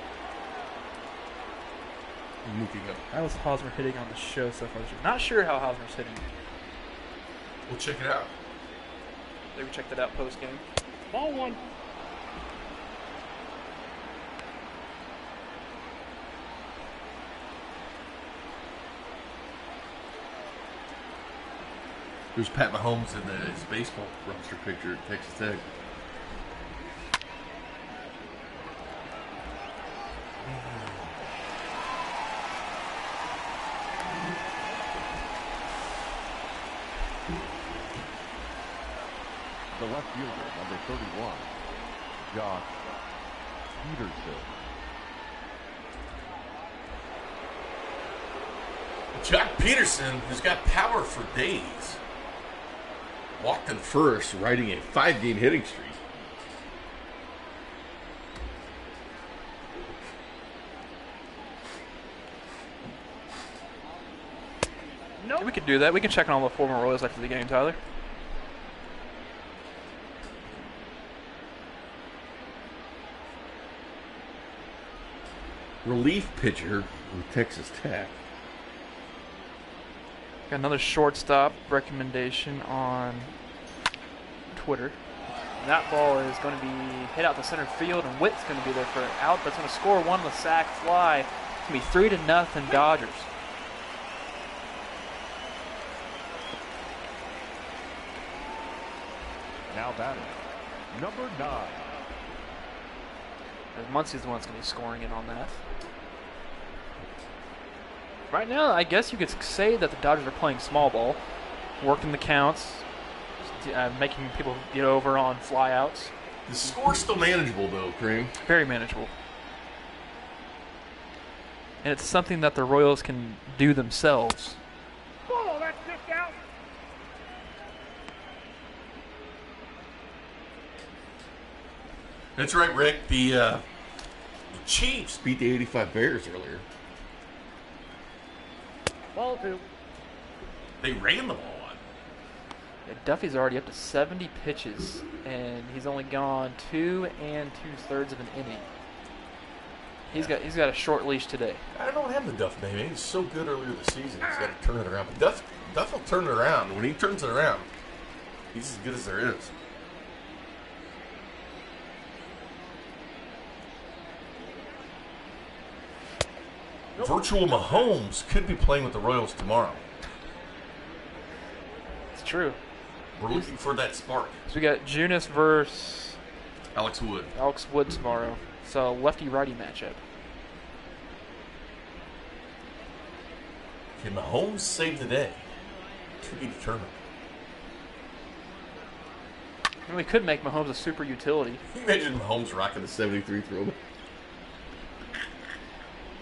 A: Moving up.
B: How was Hosmer hitting on the show so far? Not sure how Hosmer's hitting.
A: We'll check it out.
B: Maybe check that out post game.
C: Ball 1.
A: There's Pat Mahomes in his baseball roster picture at Texas Tech.
D: The left fielder, number 31, Josh Peterson.
A: Jock Peterson, who's got power for days, walked in first, riding a 5-game hitting streak.
C: Nope.
B: Yeah, we could do that. We can check on all the former Royals after the game, Tyler.
A: Relief pitcher with Texas Tech.
B: Got another shortstop recommendation on Twitter. And that ball is going to be hit out to center field, and Whit's going to be there for an out, but it's going to score one with a sac fly. It's going to be 3-0 Dodgers.
D: Now batting, number 9,
B: And Muncie's the one that's going to be scoring in on that. Right now, I guess you could say that the Dodgers are playing small ball, working the counts, making people get over on flyouts.
A: The score's still manageable, though, Cream.
B: Very manageable. And it's something that the Royals can do themselves.
C: Ball. That's kicked out.
A: That's right, Rick. The Chiefs beat the 85 Bears earlier.
C: Ball 2.
A: They ran the ball on.
B: Yeah, Duffy's already up to 70 pitches, and he's only gone 2 2/3 of an inning. He's got a short leash today.
A: I don't have the Duff name. He was so good earlier this season. He's got to turn it around. But Duff will turn it around. When he turns it around, he's as good as there is. Virtual Mahomes could be playing with the Royals tomorrow.
B: It's true.
A: We're looking for that spark.
B: So we got Junis versus
A: Alex Wood.
B: Alex Wood tomorrow. So lefty-righty matchup.
A: Can Mahomes save the day? To be determined.
B: mean, we could make Mahomes a super utility.
A: Imagine Mahomes rocking the 73 throw.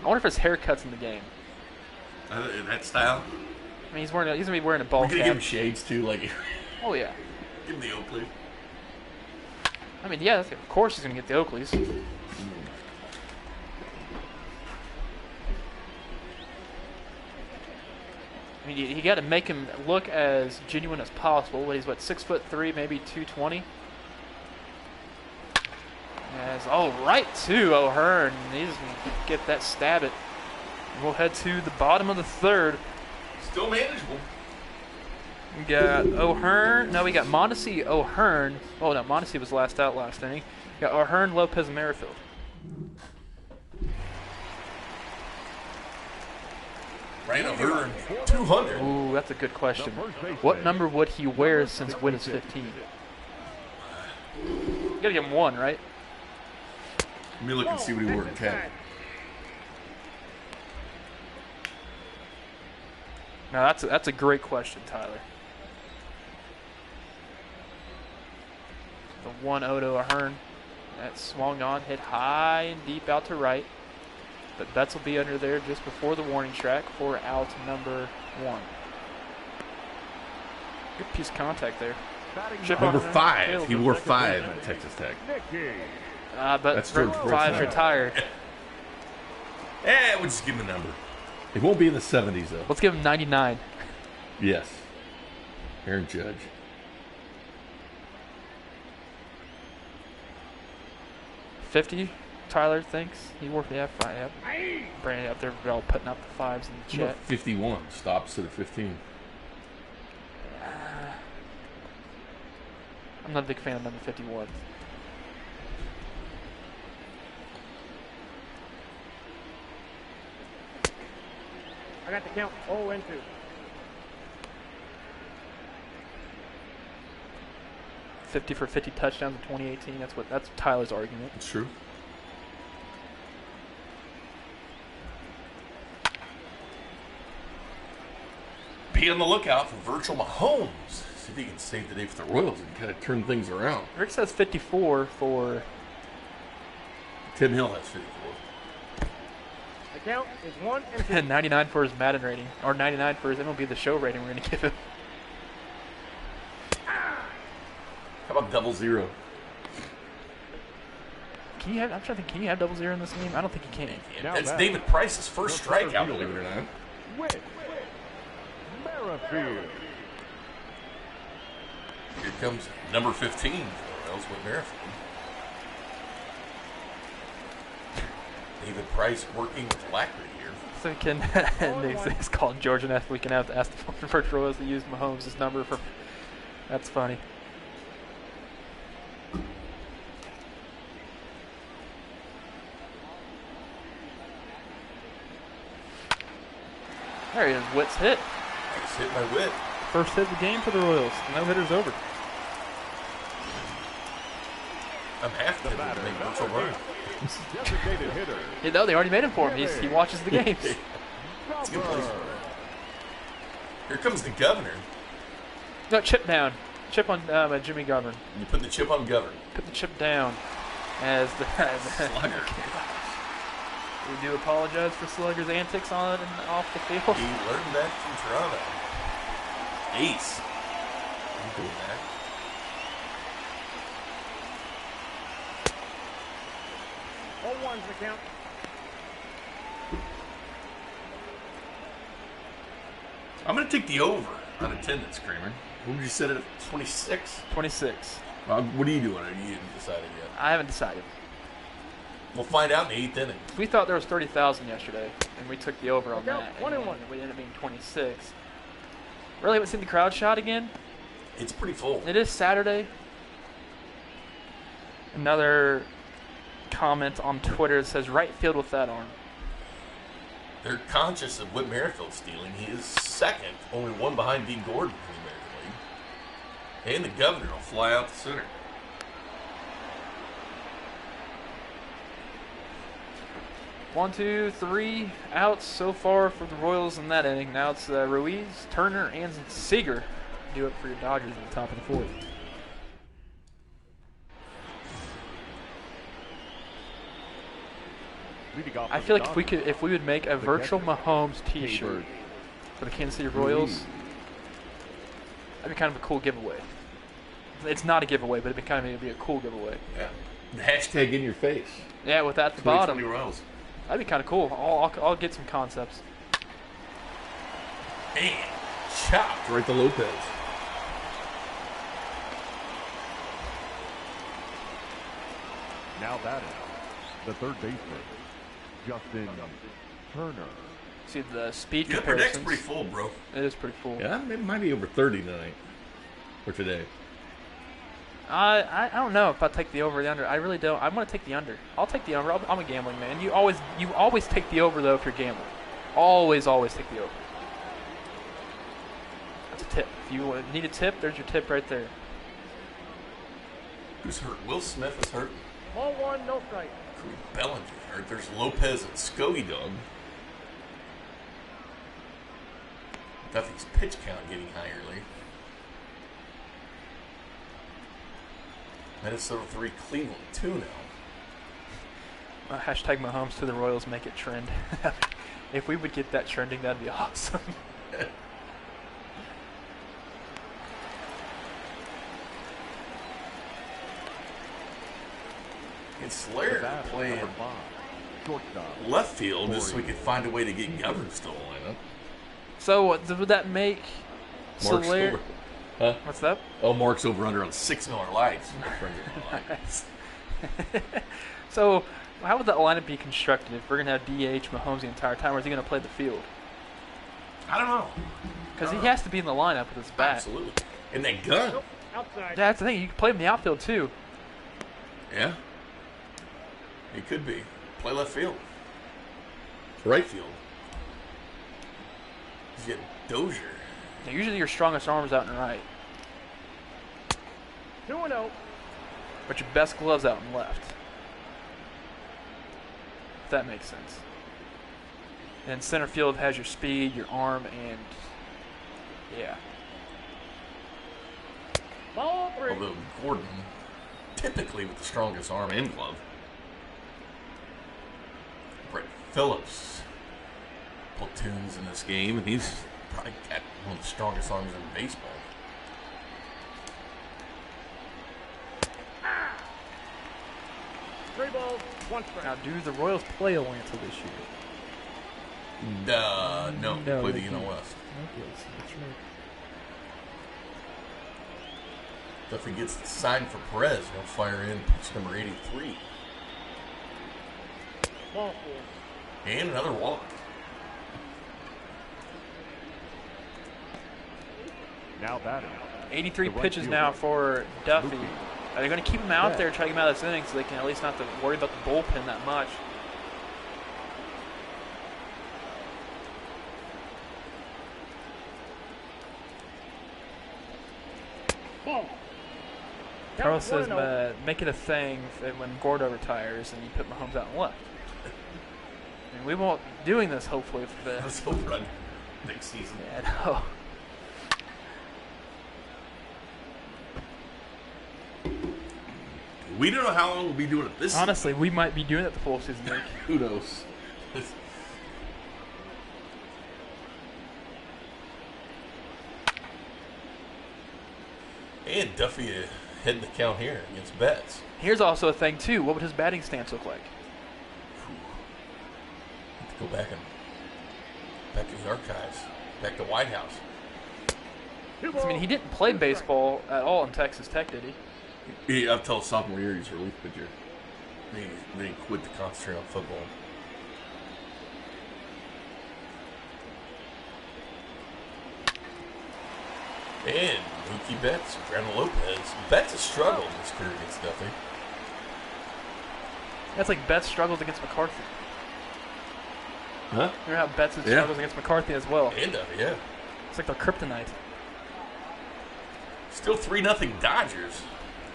B: I wonder if his haircut's in the game.
A: That style.
B: I mean, he's gonna be wearing a ball
A: We're gonna
B: cap.
A: give him shades too, like.
B: Oh yeah.
A: Give him the Oakley.
B: I mean, yeah, of course he's gonna get the Oakleys. I mean, you got to make him look as genuine as possible. He's what, 6'3", maybe 220. Yes, right to O'Hearn. He's gonna get that stab it. And we'll head to the bottom of the third.
A: Still manageable.
B: We got O'Hearn. No, we got Mondesi, O'Hearn. Oh no, Mondesi was last out last inning. We got O'Hearn, Lopez, and Merrifield.
A: Right over 200.
B: Ooh, that's a good question. What number would he wear since Whit is 15? You gotta give him 1, right?
A: Let me look and see what he wore in 10.
B: Now that's a great question, Tyler. The 1-0 to O'Hearn. That swung on, hit high and deep out to right. But Betts will be under there just before the warning track for out number 1. Good piece of contact there.
A: Number 5. He wore 5 at Texas Tech.
B: But
A: That's George
B: 5's retired.
A: We'll just give him a number. It won't be in the 70s, though.
B: Let's give him 99.
A: Yes. Aaron Judge.
B: $50, Tyler thinks. He wore, yeah, 5. Yeah. Brandon up there, they're all putting up the 5s in the chat.
A: 51. Stops at a 15.
B: I'm not a big fan of number 51.
C: I got the count 0-2.
B: $50 for 50 touchdowns in 2018. That's Tyler's argument.
A: It's true. Be on the lookout for Virtual Mahomes. See if he can save the day for the Royals and kind of turn things around.
B: Rick says 54 for.
A: Tim Hill has 54.
C: The count is 1-2.
B: 99 for his Madden rating, or 99 for his MLB The Show rating. We're gonna give him.
A: How about 00?
B: Can you have? I'm trying to think. Can you have 00 in this game? I don't think you can.
A: That's David Price's first strikeout, believe it or not.
D: Whit. Merrifield.
A: Here comes number 15 for the Royals with Merrifield. David Price working with Lackery here.
B: So can it's called Georgian F. We can have to ask the first Royals to use Mahomes' number for. That's funny. There he is. Whit's hit.
A: Nice hit by Whit.
B: First hit of the game for the Royals. No hitter's over.
A: I'm half tempted to make Virtual run.
D: Designated hitter.
B: You know, they already made him for him. He watches the games.
A: It's a good place for him. Here comes the governor.
B: No, chip down. Chip on Jimmy Govern.
A: You put the chip on governor.
B: Put the chip down. As the
A: Slugger.
B: We do apologize for Slugger's antics on and off the field.
A: He learned that from Toronto. Ace. I'm doing that.
C: One's the count.
A: I'm going to take the over on attendance, Kramer. What would you set it at? 26?
B: 26.
A: What are you doing? Are you decided yet?
B: I haven't decided.
A: We'll find out in the 8th inning.
B: We thought there was 30,000 yesterday, and we took the over on
C: Go,
B: that.
C: 1 and
B: and
C: 1.
B: We ended up being 26. Really haven't seen the crowd shot again.
A: It's pretty full.
B: It is Saturday. Another comment on Twitter that says right field with that arm.
A: They're conscious of Whit Merrifield stealing. He is second, only one behind Dean Gordon in the American League. And the governor will fly out the center.
B: One, two, three outs so far for the Royals in that inning. Now it's Ruiz, Turner, and Seager. Do it for your Dodgers at the top of the fourth.
D: Leading off
B: I
D: for
B: feel
D: the
B: like if we would make a virtual Mahomes T-shirt for the Kansas City Royals, that'd be kind of a cool giveaway. It's not a giveaway, but it'd be a cool giveaway.
A: Yeah. The hashtag in your face.
B: Yeah, with that at the bottom.
A: 2020 Royals.
B: That'd be kind of cool. I'll get some concepts.
A: And chopped right to Lopez.
D: Now batting, the third baseman, Justin Turner.
B: See the speed
A: Yeah, the deck's
B: comparisons.
A: pretty full, bro.
B: It is pretty full.
A: Yeah, it might be over 30 tonight. Or today.
B: I don't know if I take the over or the under. I really don't. I want to take the under. I'll take the over. I'm a gambling man. You always take the over though if you're gambling. Always take the over. That's a tip. If you need a tip, there's your tip right there.
A: Who's hurt? Will Smith is hurt.
C: Ball one, no strike.
A: Cody Bellinger's hurt. There's Lopez and Scogey Dog. Duffy's pitch count getting higher lately. Minnesota 3, Cleveland 2 now.
B: Hashtag Mahomes to the Royals, make it trend. If we would get that trending, that'd be awesome.
A: And Slayer playing
D: Number 5, shortstop.
A: left field just so we could find a way to get Govern still in it.
B: So would that make
A: Mark's
B: Soler?
A: over. Huh?
B: What's that?
A: Oh, Mark's over under on 6 Miller Lights.
B: Nice. So how would that lineup be constructed if we're gonna have DH Mahomes the entire time, or is he gonna play the field?
A: I don't know.
B: Because he has to be in the lineup with his bat.
A: Absolutely. And that gun.
C: Nope, outside.
B: That's the thing. You can play him in the outfield too.
A: Yeah. He could be. Play left field. Right field. He's getting Dozier.
B: Now, usually your strongest arm is out and right,
C: 2-0.
B: but your best glove's out and left. If that makes sense. And center field has your speed, your arm, and yeah.
C: Ball three.
A: Although Gordon, typically with the strongest arm and glove. Brett Phillips platoons in this game, and he's probably got one of the strongest arms in baseball.
C: Three balls, one strike.
B: Now, do the Royals play Atlanta this year?
A: No,
B: No,
A: play
B: they
A: the NL
B: don't.
A: West.
B: Okay, so that's right.
A: Duffy gets the sign for Perez. He'll fire in pitch number 83.
C: Ball four.
A: And another walk.
D: Now batting,
B: 83
D: the right
B: pitches
D: fielder,
B: now for Duffy.
D: Luke.
B: Are they going to keep him out
D: Yeah.
B: there, try to get him out of this inning so they can at least not have to worry about the bullpen that much?
C: Ball.
B: Carlos
C: Count
B: says
C: 1-0.
B: make it a thing when Gordo retires and you put Mahomes out and left. And we won't be doing this hopefully for the
A: Let's hope run next season.
B: yeah, no.
A: We don't know how long we'll be doing it this
B: Honestly, we might be doing it the full season, Nick.
A: Who knows? And Duffy heading the count here against Betts.
B: Here's also a thing too. What would his batting stance look like?
A: Have to go back in the archives, back to White House.
C: Two
B: 'Cause, I mean, he
C: balls,
B: didn't play
C: two strikes.
B: baseball at all in Texas Tech, did he?
A: I've told sophomore year he's a relief pitcher. Then he quit to concentrate on football. And Mookie Betts, Brandon Lopez. Betts has struggled in his career against Duffy.
B: That's like Betts struggles against McCarthy.
A: Huh?
B: Remember how Betts
A: Yeah.
B: struggles against McCarthy as well?
A: And Duffy, yeah.
B: It's like their kryptonite.
A: Still 3-0 Dodgers.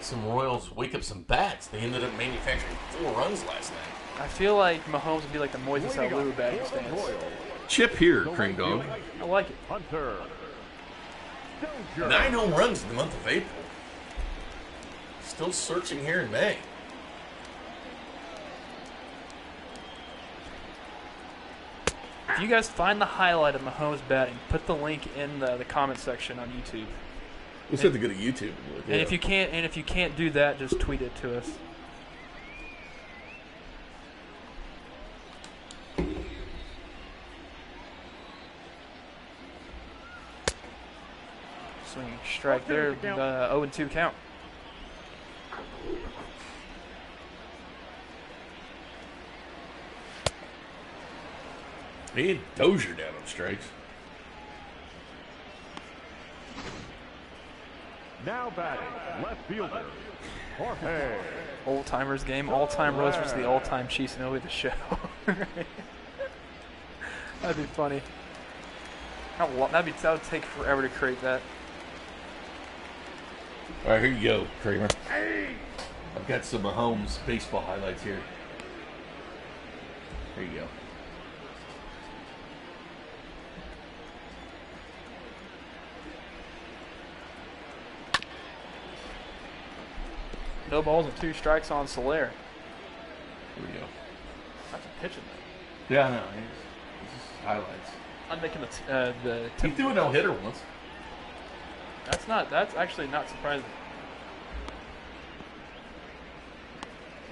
A: Some Royals wake up some bats. They ended up manufacturing 4 runs last night.
B: I feel like Mahomes would be like the Moises
D: Leading
B: Alou
D: off
B: batting
D: for the
B: stance.
D: Royals,
A: Chip here,
D: the
A: Crane
D: right
A: Dog.
D: fielder,
B: I like it.
D: Hunter. Dozier.
A: 9 home runs in the month of April. Still searching here in May.
B: If you guys find the highlight of Mahomes batting, put the link in the comment section on YouTube.
A: We said to go to YouTube.
B: And if you can't do that, just tweet it to us. Swinging strike there, 0-2 count.
A: He had Dozier down on strikes.
D: Now batting, left fielder, Jorge.
B: Old timers game, all-time Royals versus the all-time Chiefs, and it'll be the show. That'd be funny. That would take forever to create that.
A: All right, here you go, Kramer. I've got some Mahomes baseball highlights here. Here you go.
B: No balls and 2 strikes on Soler.
A: Here we go.
B: That's a pitching though.
A: Yeah, I know. It's just highlights.
B: I'm making
A: He threw a no-hitter once.
B: That's actually not surprising.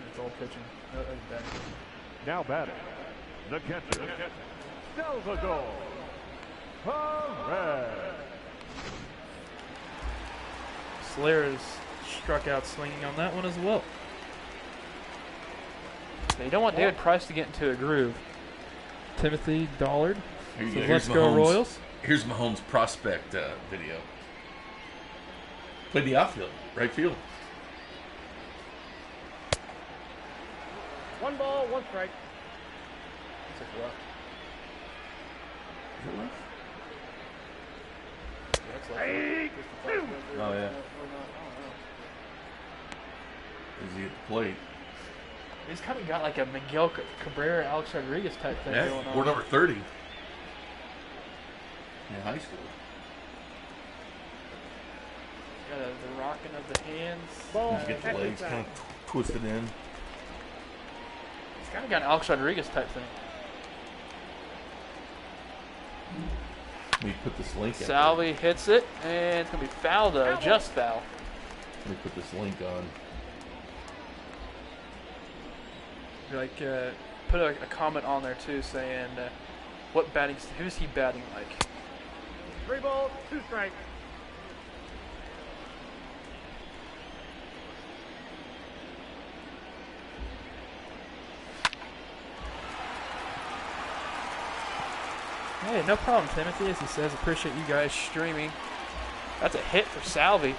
B: It's all pitching.
D: Now batting, the catcher, Salvador Perez.
B: Soler is struck out swinging on that one as well. Now you don't want David Price to get into a groove. Timothy Dollard
A: Here you
B: says,
A: go.
B: let's go Royals.
A: Here's Mahomes' prospect video. Played the outfield, right field.
C: 1 ball, 1 strike.
A: Oh, yeah. Is he at the plate?
B: He's kind of got like a Miguel Cabrera, Alex Rodriguez type thing going on.
A: We're number 30 in high school.
B: Got the rocking of the hands.
C: Ball.
A: You get the legs kind of twisted in.
B: He's kind of got an Alex Rodriguez type thing.
A: Let me put this link out
B: Salvi hits it, and it's going to be foul though, just foul.
A: Let me put this link on.
B: Like, put a comment on there too saying what batting, who's he batting like?
C: 3 balls, 2 strikes.
B: Hey, no problem, Timothy, as he says. Appreciate you guys streaming. That's a hit for Salvi.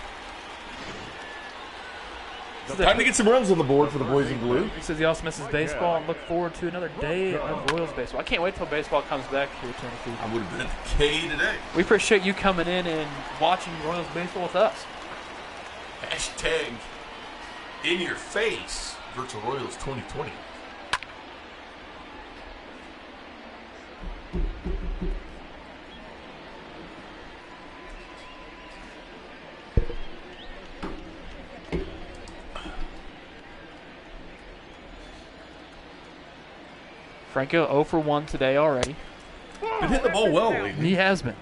A: Time to get some runs on the board for the boys in blue.
B: He says he also misses baseball and look forward to another day of Royals baseball. I can't wait till baseball comes back here, Timothy.
A: I would have been at the K today.
B: We appreciate you coming in and watching Royals baseball with us.
A: Hashtag in your face Virtual Royals 2020.
B: Franco 0 for 1 today already.
A: Been hitting the ball well lately.
B: He has been.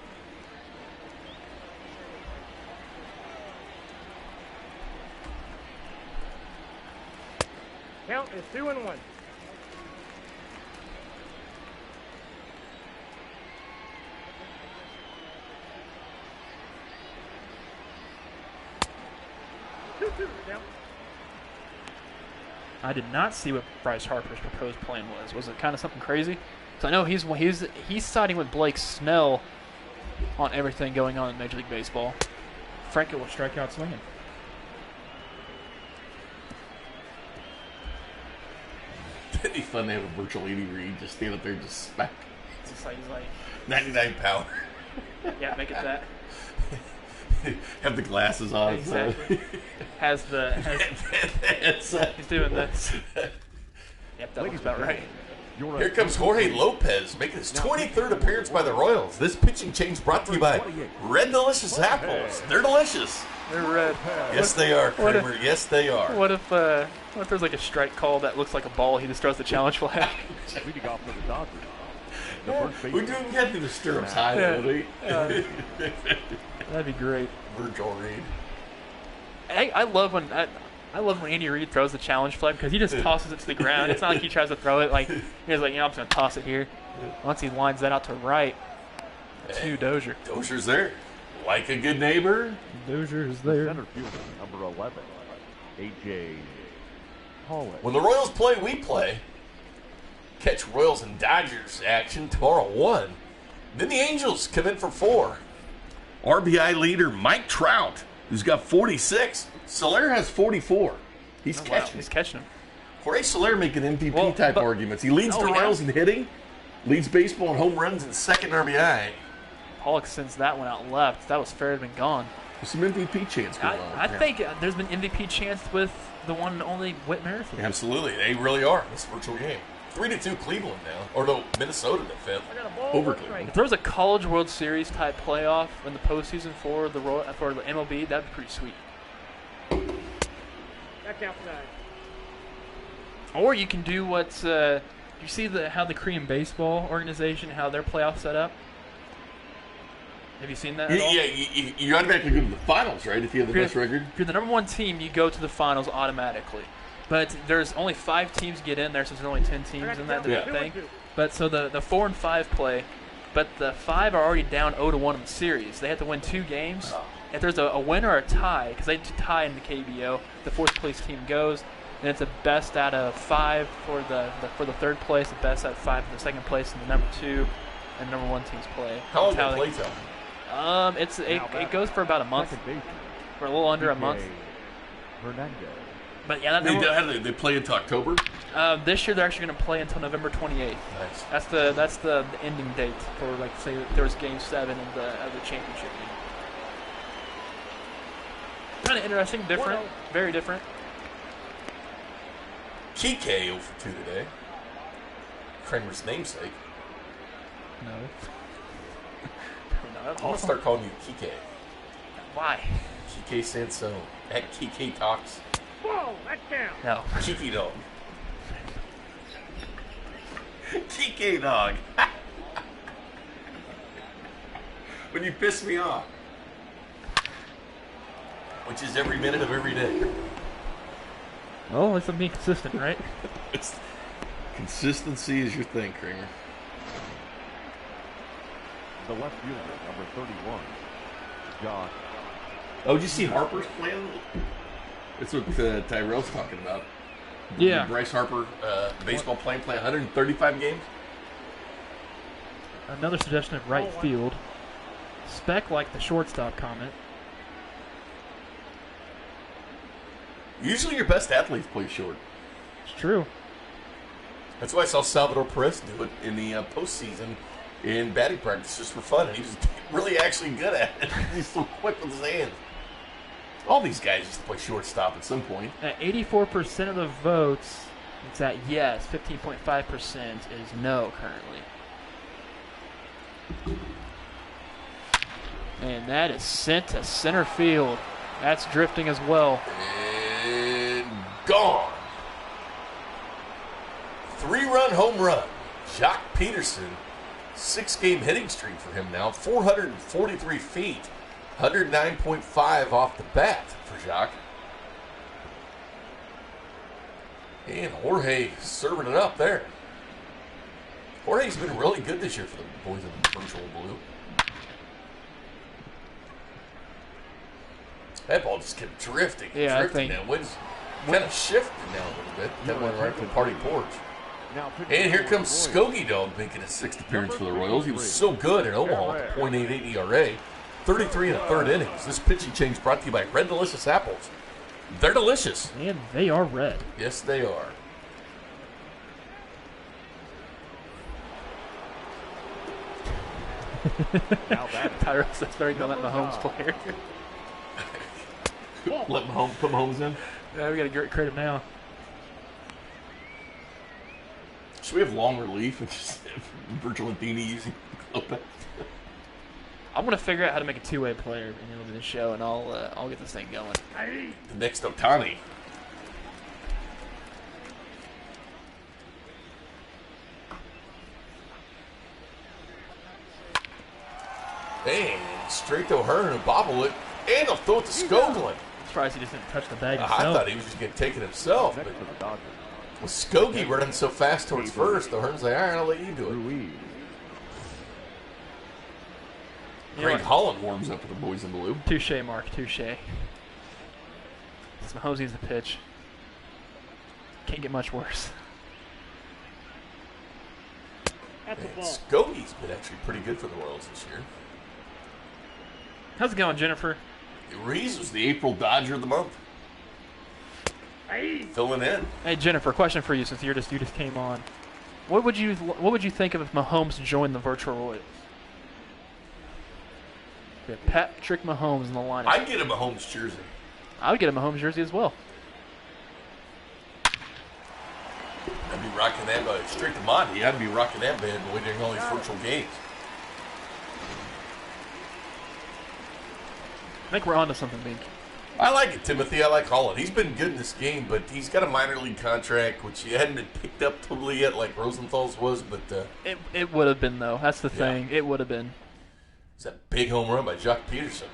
C: Count is 2-1.
B: I did not see what Bryce Harper's proposed plan was. Was it kind of something crazy? Because I know he's siding with Blake Snell on everything going on in Major League Baseball. Franco will strike out swinging.
A: It'd be fun to have a virtual Edie Reed just stand up there and just smack.
B: It's just like, he's like,
A: 99 power.
B: yeah, make it that.
A: Have the glasses on.
B: Exactly. He's doing this. Yep, that looks about right.
A: Here comes Jorge Lopez making his 23rd appearance by the Royals. This pitching change brought to you by Red Delicious Apples. They're delicious.
B: They're red.
A: Yes, they are, Kramer. Yes, they are.
B: What if there's like a strike call that looks like a ball? He just throws the challenge flag.
D: Leading off for the Dodgers, The first
A: We
D: baseman.
A: didn't get to the stirrups high,
B: Yeah.
A: though, we?
B: That'd be great.
A: Virgil Reed.
B: I love when Andy Reid throws the challenge flag because he just tosses it to the ground. It's not like he tries to throw it like he's like, I'm just gonna toss it here. Once he lines that out to right, to Dozier.
A: Dozier's there. Like a good neighbor.
B: Dozier is
D: The
B: there.
D: center fielder, number 11, A.J. Pollock.
A: When the Royals play, we play. Catch Royals and Dodgers action tomorrow 1. Then the Angels come in for 4. RBI leader Mike Trout, who's got 46. Soler has 44. He's catching.
B: He's catching him.
A: Jorge Soler making MVP
B: Well,
A: type
B: but-
A: arguments. He leads the
B: yeah.
A: Royals in hitting, leads baseball in home runs, and second RBI.
B: Pollock sends that one out left. That was fair to been gone.
A: There's some MVP chance going on.
B: I think there's been MVP chance with the one and only Whit Merrifield.
A: Absolutely. They really are in this virtual game. 3-2 Cleveland now. Or no, Minnesota in the 5th.
C: I got a ball.
A: Over
C: one
A: Cleveland.
C: strike.
B: If there was a College World Series type playoff in the postseason for the MLB, that'd be pretty sweet.
C: Back outside.
B: Or you can do what's you see how the Korean baseball organization, how their playoffs set up. Have you seen that at all?
A: Yeah, you automatically go to the finals, right? If you have the best record.
B: If you're the number one team, you go to the finals automatically. But there's only 5 teams get in there, so there's only 10 teams in that
A: Yeah.
B: thing. But so the 4 and 5 play, but the 5 are already down 0-1 in the series. They have to win 2 games. If there's a win or a tie, because they tie in the KBO, the 4th place team goes. And it's a best out of 5 for the 3rd place, the best out of 5 for the 2nd place, and the number 2 and number 1 teams play.
A: How long
B: That's
A: do they play till?
B: It goes for about a month,
D: Second baseman,
B: for a little under a month.
D: Hernandez.
B: But yeah,
A: They play into October?
B: this year they're actually going to play until November 28th.
A: Nice.
B: That's the ending date for, like, say there was Game 7 of the championship game. Kind of interesting, different, very different.
A: Kike 0 for 2 today. Kramer's namesake.
B: No.
A: I'm going to start calling you Kike.
B: Why?
A: Kike Sansone. At Kike Talks.
C: Whoa, that's down.
B: No.
A: Kiki Dog. Kike Dog. When you piss me off. Which is every minute of every day.
B: Well, at least I'm being consistent, right?
A: Consistency is your thing, Kramer.
D: The left fielder, number 31, Josh.
A: Oh, did you see Harper's plan? That's what Tyrell's talking about.
B: Yeah.
A: Bryce Harper, baseball playing 135 games.
B: Another suggestion of right field. Spec like the shortstop comment.
A: Usually your best athletes play short.
B: It's true.
A: That's why I saw Salvador Perez do it in the postseason in batting practice just for fun. And he was really actually good at it. He's so quick with his hands. All these guys used to play shortstop at some point.
B: At 84% of the votes, it's at yes. 15.5% is no currently. And that is sent to center field. That's drifting as well.
A: And gone. 3-run home run. Jock Peterson, 6-game hitting streak for him now. 443 feet. 109.5 off the bat for Jock. And Jorge serving it up there. Jorge's been really good this year for the boys in the virtual blue. That ball just kept drifting.
B: Yeah, I
A: drifting
B: think-
A: now. Wind's kind of shifted now a little bit. That went right from Party Porch. And here comes Skokie Dog making his 6th appearance for the Royals. He was so good in Omaha with a .88 ERA. 33 in the 3rd innings. This pitching change brought to you by Red Delicious Apples. They're delicious.
B: And they are red.
A: Yes, they are.
D: Now that
B: Tyrus, that's very good. Let Mahomes player.
A: Let Mahomes put Mahomes in.
B: Yeah, we got to get credit now.
A: Should we have long relief and just have Virgil and Dini using Lopez?
B: I'm gonna figure out how to make a 2-way player in the middle of the show, and I'll get this thing going.
A: The next Otani. And straight to O'Hearn and bobble it. And he'll throw it to Skoglund.
B: I'm surprised he just didn't touch the bag
A: I
B: himself.
A: thought he was just going to take it himself. But
D: Next for the Dodgers.
A: with Skogie running so fast towards first, O'Hearn's like, all right, I'll let you do it.
D: Ruiz.
A: Greg Holland warms up for the boys in blue.
B: Touche, Mark. Touche. Mahosey's the pitch. Can't get much worse.
C: At the
A: And
C: ball.
A: Skogie's been actually pretty good for the Royals this year.
B: How's it going, Jennifer?
A: Reese was the April Dodger of the month.
C: Hey.
A: Filling in.
B: Hey, Jennifer, question for you since you just came on. What would you think of if Mahomes joined the virtual Royals? We have Patrick Mahomes in the lineup.
A: I'd get him a Mahomes jersey.
B: I would get a Mahomes jersey as well.
A: I'd be rocking that straight to Monty. I'd be rocking that bad boy during all these virtual games.
B: I think we're onto something, Bink.
A: I like it, Timothy. I like Holland. He's been good in this game, but he's got a minor league contract, which he hadn't been picked up totally yet like Rosenthal's was, but
B: It would have been, though. That's the thing. It would have been.
A: it's that big home run by Jock Peterson.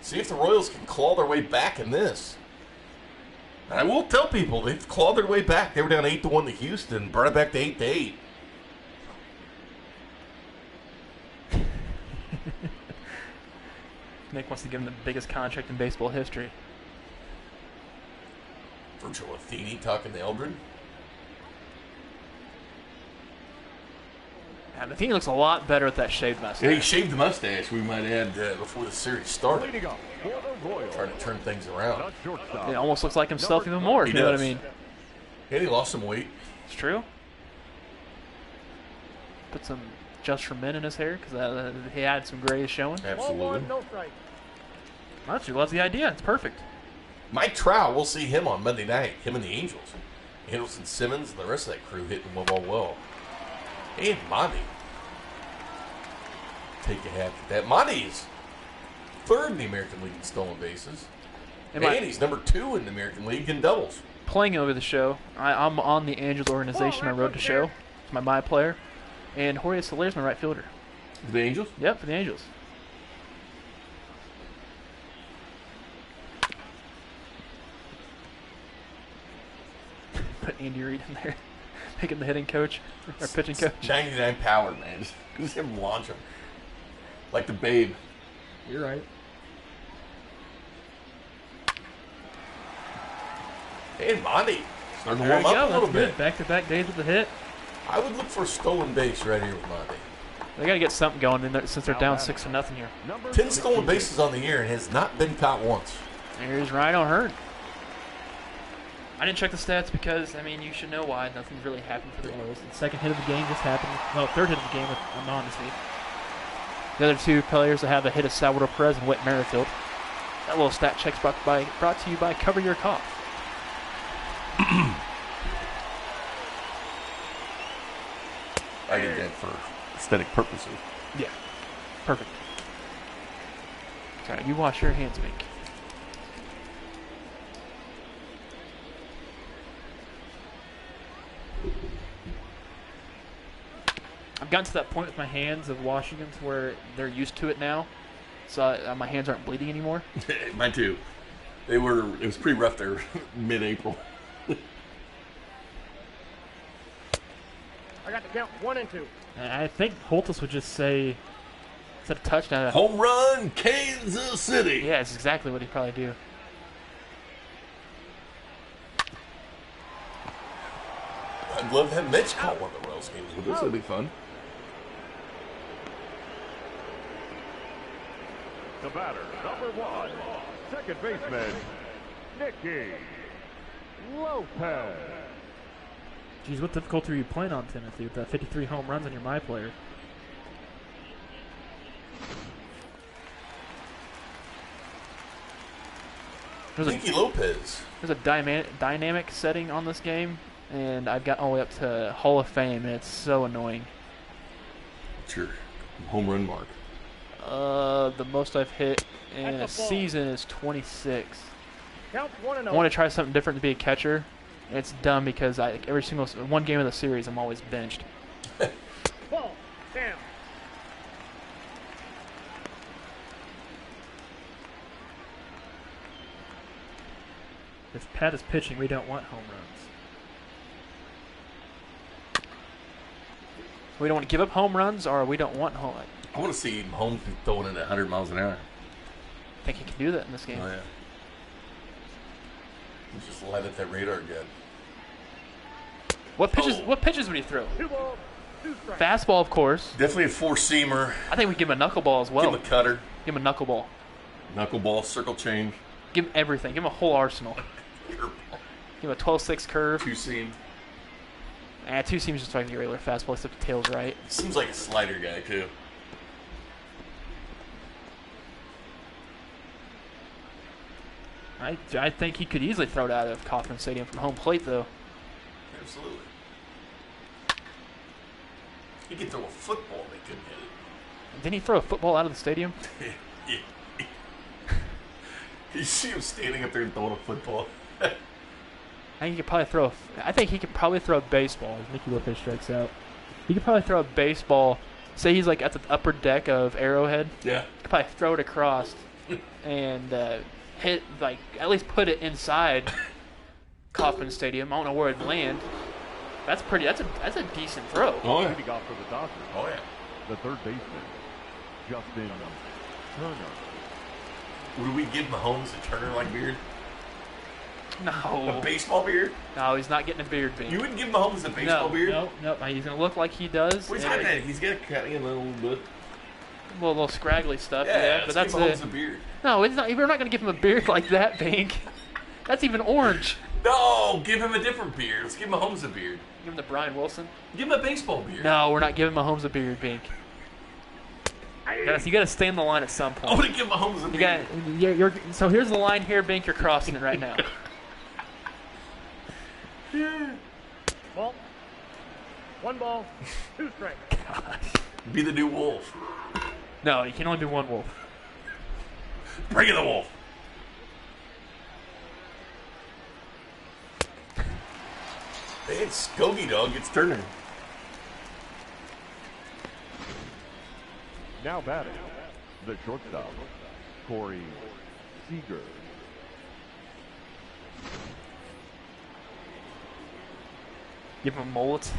A: See if the Royals can claw their way back in this. And I will tell people, they've clawed their way back. They were down 8-1 to Houston, brought it back to 8-8.
B: Nick wants to give him the biggest contract in baseball history.
A: Virtual Athene talking to Eldred.
B: And the team looks a lot better with that shaved mustache.
A: Yeah, he shaved the mustache, we might add, before the series started.
D: Leading up for the Royals.
A: Trying to turn things around.
D: The shortstop.
B: It almost looks like himself even more, if
A: He
B: you know what I
A: does.
B: mean.
A: And he lost some weight.
B: It's true. Put some Just for Men in his hair because he had some grays showing.
C: Ball
A: Absolutely.
C: one, no strike.
B: Actually, loves the idea. It's perfect.
A: Mike Trout, we'll see him on Monday night. Him and the Angels. Anderson Simmons and the rest of that crew hitting the ball well. And Monty. Take a hack at that. Monty's third in the American League in stolen bases.
B: Am
A: And
B: I
A: he's number 2 in the American League in doubles.
B: playing over the show? I'm on the Angels organization. I wrote the show. It's my player. And Jorge Soler's my right fielder.
A: The Angels?
B: Yep, for the Angels. Put Andy Reid in there. Making the hitting coach. Or pitching coach.
A: 99 power, man. Just have him launch him. Like the Babe.
B: You're right.
A: And Monty. Starting to
B: There you
A: warm
B: go.
A: up a little
B: That's good.
A: bit.
B: Back-to-back days with the hit.
A: I would look for a stolen base right here with Monty.
B: They got to get something going in there since they're down 6-0 here.
D: Number
A: 10 stolen bases on the year and has not been caught once.
B: There's Ryan O'Hearn. I didn't check the stats because, I mean, you should know why. Nothing's really happened for the Royals. The second hit of the game just happened. Well, third hit of the game with Mondesi. The other two players that have a hit is Salvador Perez and Whit Merrifield. That little stat check's brought to you by Cover Your Cough.
A: I did that for aesthetic purposes.
B: Yeah. Perfect. Sorry, you wash your hands, Mink. I've gotten to that point with my hands of washing them to where they're used to it now. So my hands aren't bleeding anymore.
A: Mine too. It was pretty rough there mid-April.
C: I got the count 1 and 2.
B: And I think Holtis would just say, instead of touchdown,
A: Home run, Kansas City.
B: yeah, it's exactly what he'd probably do.
A: I'd love to have Mitch call one of the Royals games with us. That'd be fun.
D: The batter, number 1, second baseman, Nicky Lopez.
B: Geez, what difficulty are you playing on, Timothy, with 53 home runs on your My Player?
A: Nicky Lopez.
B: There's a dynamic setting on this game, and I've got all the way up to Hall of Fame, and it's so annoying.
A: What's your home run mark?
B: The most I've hit in a
C: That's a ball.
B: season is 26.
C: Count 1 and
B: I
C: 0.
B: want to try something different to be a catcher. And it's dumb because every single one game of the series, I'm always benched.
C: Ball. Down.
B: If Pat is pitching, we don't want home runs. We don't want to give up home runs, or we don't want home.
A: I want to see Mahomes throwing it at 100 miles an hour.
B: I think he can do that in this game.
A: Oh, yeah. He's just light up that radar gun.
B: What pitches?
A: Oh.
B: What pitches would he throw?
C: 2 balls, 2 strikes.
B: Fastball, of course.
A: Definitely a four-seamer.
B: I think we give him a knuckleball as well.
A: Give him a cutter.
B: Give him a knuckleball.
A: Knuckleball, circle change.
B: Give him everything. Give him a whole arsenal. Give him a 12-6 curve.
A: Two-seam.
B: 2 seems just like a regular fastball, except the tail's right.
A: Seems like a slider guy, too.
B: I think he could easily throw it out of Kauffman Stadium from home plate, though.
A: Absolutely. He could throw a football, they couldn't hit it.
B: Didn't he throw a football out of the stadium?
A: Yeah. You see him standing up there and throwing a football.
B: I think he could probably throw a baseball. As Mickey Lopez strikes out, he could probably throw a baseball. Say he's like at the upper deck of Arrowhead.
A: Yeah.
B: He could probably throw it across and hit, like, at least put it inside Kauffman Stadium. I don't know where it'd land. That's a decent throw.
A: Oh, yeah.
D: Leading off for the Dodgers,
A: Oh, yeah.
D: the third baseman, Justin Turner.
A: Would we give Mahomes a Turner-like beard? A
B: No.
A: baseball beard?
B: No, he's not getting a beard beard.
A: You wouldn't give Mahomes a baseball beard?
B: No. He's going to look like he does.
A: Well, he's got that. He's got a cut in a little bit.
B: A little scraggly stuff,
A: Yeah,
B: but
A: let's
B: that's
A: give Mahomes
B: it.
A: a beard.
B: No, it's not. We're not going to give him a beard like that, Bink. That's even orange.
A: No, give him a different beard. Let's give Mahomes a beard.
B: Give him the Brian Wilson.
A: Give him a baseball beard.
B: No, we're not giving Mahomes a beard, Bink. You got to stay in the line at some point.
A: I want to give Mahomes a beard.
B: So here's the line here, Bink. You're crossing it right now.
C: Ball. 1 ball, 2 strikes.
A: Be the new wolf.
B: No, you can only be one wolf.
A: Bring in the wolf. Hey, it's Skogie Dog. It's Turner.
D: Now batting, the shortstop, Corey Seager.
B: Give him a mullet.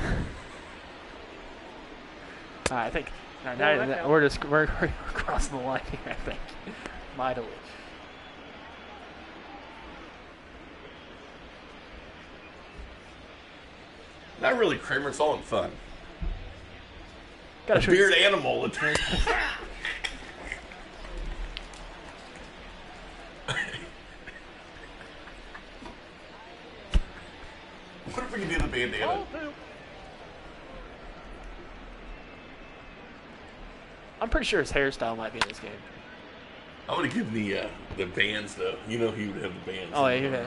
B: I think
C: that
B: we're crossing the line here. I think mightily.
A: Not really, Kramer. It's all in fun.
B: Got
A: A beard and a mullet. What if we can do the bandana?
C: Ball 2.
B: I'm pretty sure his hairstyle might be in this game.
A: I'm gonna give him the bands though. You know he would have the bands.
B: Oh, yeah, he would.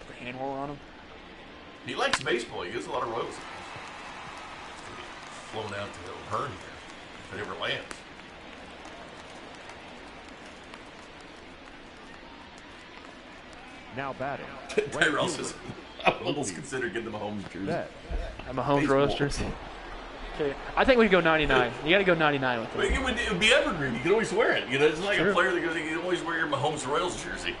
B: Put the hand roller on him.
A: He likes baseball. He gets a lot of Royals. It's gonna be flown out to Hearn here if it ever lands.
D: Now batting,
A: Tyrell says, I almost consider getting them a home jersey.
D: Bet.
B: I'm a home
A: Baseball.
B: Royals jersey. Okay, I think we could go 99. You got to go 99 with
A: But
B: it.
A: it would be evergreen. You can always wear it. You know, it's like
B: True.
A: a player that goes, you can always wear your Mahomes Royals jersey.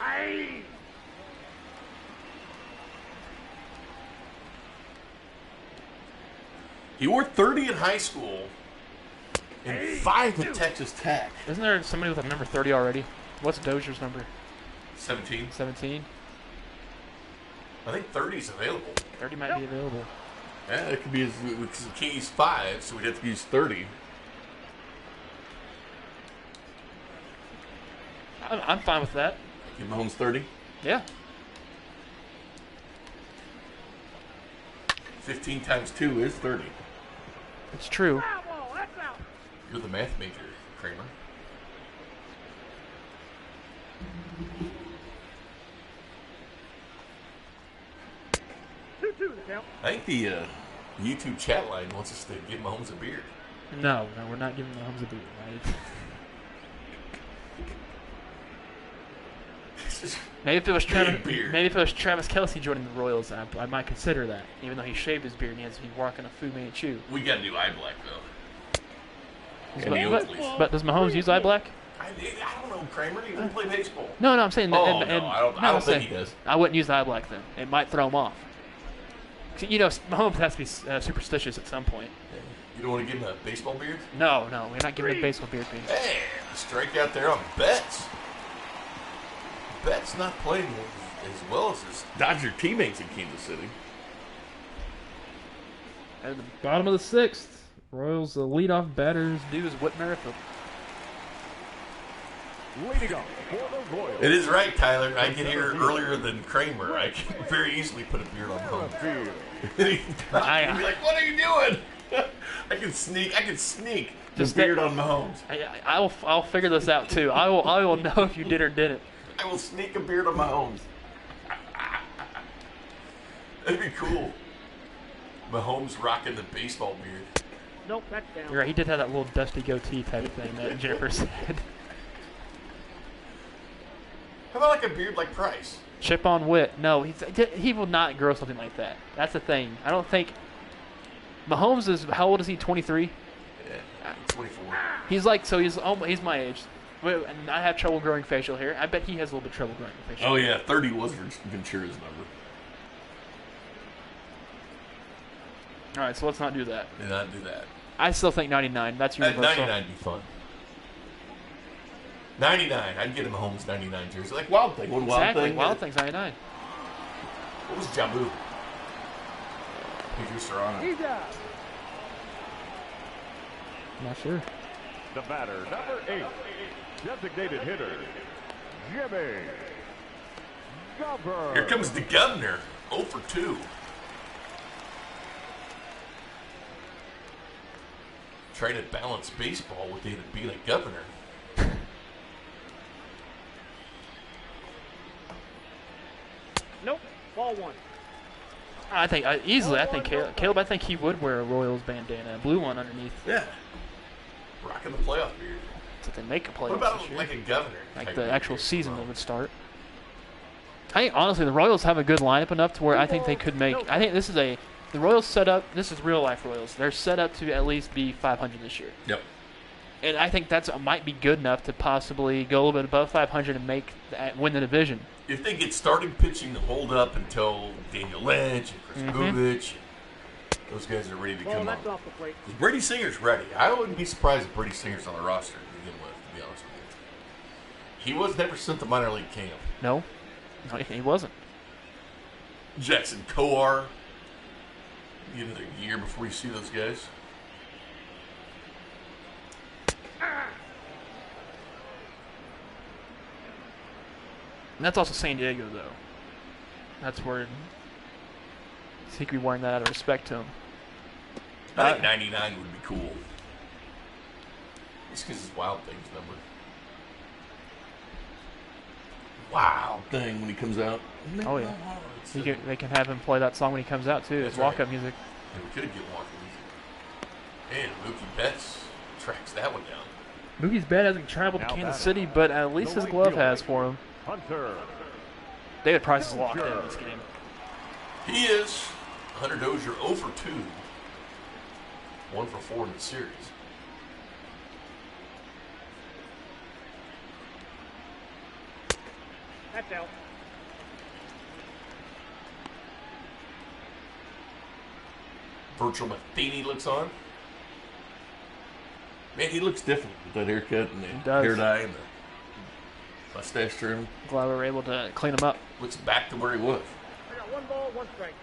C: Aye.
A: He wore 30 in high school and 5 at Texas Tech.
B: Isn't there somebody with a number 30 already? What's Dozier's number?
A: 17.
B: 17?
A: I think 30 is available.
B: 30 might be available.
A: Yeah, it could be because we can't use 5, so we'd have to use 30.
B: I'm fine with that.
A: Give Mahomes 30.
B: Yeah.
A: 15 times 2 is 30.
B: It's true.
C: Foul ball. That's out.
A: You're the math major, Kramer.
C: Two the count.
A: I think the YouTube chat line wants us to give Mahomes a beard.
B: No, we're not giving Mahomes a beat, right? Maybe if it was
A: beard.
B: Travis Kelce joining the Royals, I might consider that. Even though he shaved his beard and he has to be walking a Fu Manchu.
A: We got to do eye black, though. And the Oakleys.
B: But does Mahomes use eye black?
A: I don't know, Kramer. He doesn't play baseball.
B: No, I'm saying.
A: I don't think he does.
B: I wouldn't use the eye black then. It might throw him off. You know, Mahomes has to be superstitious at some point.
A: You don't want to give him a baseball beard?
B: No, we're not giving him a baseball beard.
A: Hey, strike out there on Betts. Betts not playing as well as his Dodger teammates in Kansas City.
B: At the bottom of the sixth, Royals, the leadoff batter's due is Whit Merrifield.
D: Leading up for the Royals.
A: It is right, Tyler. I get here earlier than Kramer. I can very easily put a beard on home.
D: Merrifield.
A: He'd be like, "What are you doing?" I can sneak the beard on Mahomes.
B: I'll figure this out too. I will know if you did or didn't.
A: I will sneak a beard on Mahomes. That'd be cool. Mahomes rocking the baseball beard.
C: Nope, that's down.
B: You're right. He did have that little dusty goatee type of thing that Jennifer said.
A: How about like a beard like Price?
B: Chip on Whit. No, he will not grow something like that. That's the thing. I don't think. Mahomes is, how old is he? 23.
A: Yeah, 24.
B: He's he's my age. And I have trouble growing facial hair. I bet he has a little bit of trouble growing facial hair.
A: Oh yeah, 30 was Ventura's number.
B: All right, so let's not do that.
A: Did not do that.
B: I still think 99. That's universal.
A: 99 would be fun. 99. I'd get him a Mahomes 99 jersey. Like Wild Thing. What Wild
B: Exactly.
A: Thing?
B: Wild Thing's 99.
A: What was Jabu? Pedro Serrano.
C: He's out.
B: Not sure.
D: The batter, number 8, designated hitter, Jimmy Governor.
A: Here comes the governor. 0 for 2. Trying to balance baseball with being a governor.
C: Nope, ball one.
B: I think easily. I think Caleb. I think he would wear a Royals bandana, a blue one underneath.
A: Yeah. Rocking the playoff beard.
B: So they make a playoff.
A: What about
B: this year.
A: like a governor?
B: Like
A: type
B: the
A: beard
B: actual
A: here?
B: season
A: Oh.
B: that would start. I think honestly the Royals have a good lineup enough to where I think they could make. I think the Royals set up. This is real life Royals. They're set up to at least be 500 this year.
A: Yep.
B: And I think might be good enough to possibly go a little bit above 500 and win the division.
A: If they get starting pitching to hold up until Daniel Lynch and Chris Bubich, those guys are ready to
C: Ball,
A: come
C: that's
A: up.
C: off the plate.
A: Because Brady Singer's ready. I wouldn't be surprised if Brady Singer's on the roster to begin with, to be honest with you. He was never sent to minor league camp.
B: No, he wasn't.
A: Jackson Coar, another year before you see those guys.
B: And that's also San Diego, though. That's where he could be wearing that out of respect to him.
A: I think 99 would be cool. Just because it's Wild Thing's number. Wild Thing when he comes out.
B: Oh, yeah. They can have him play that song when he comes out, too.
A: That's
B: It's walk-up
A: right.
B: music.
A: And we could get walk music. And Mookie Betts tracks that one down.
B: Mookie's bat hasn't traveled to
D: Now
B: Kansas
D: batter.
B: City, but at least his glove has for him.
D: Hunter.
B: David Price is locked in this game.
A: He is. Hunter Dozier 0 for 2. 1 for 4 in the series.
C: That's out.
A: Virtual Matheny looks on. Man, he looks different with that haircut and the
B: does.
A: hair dye and the mustache trim.
B: Glad we were able to clean him up.
A: Looks back to where he was.
C: I got 1 ball, 1 strike.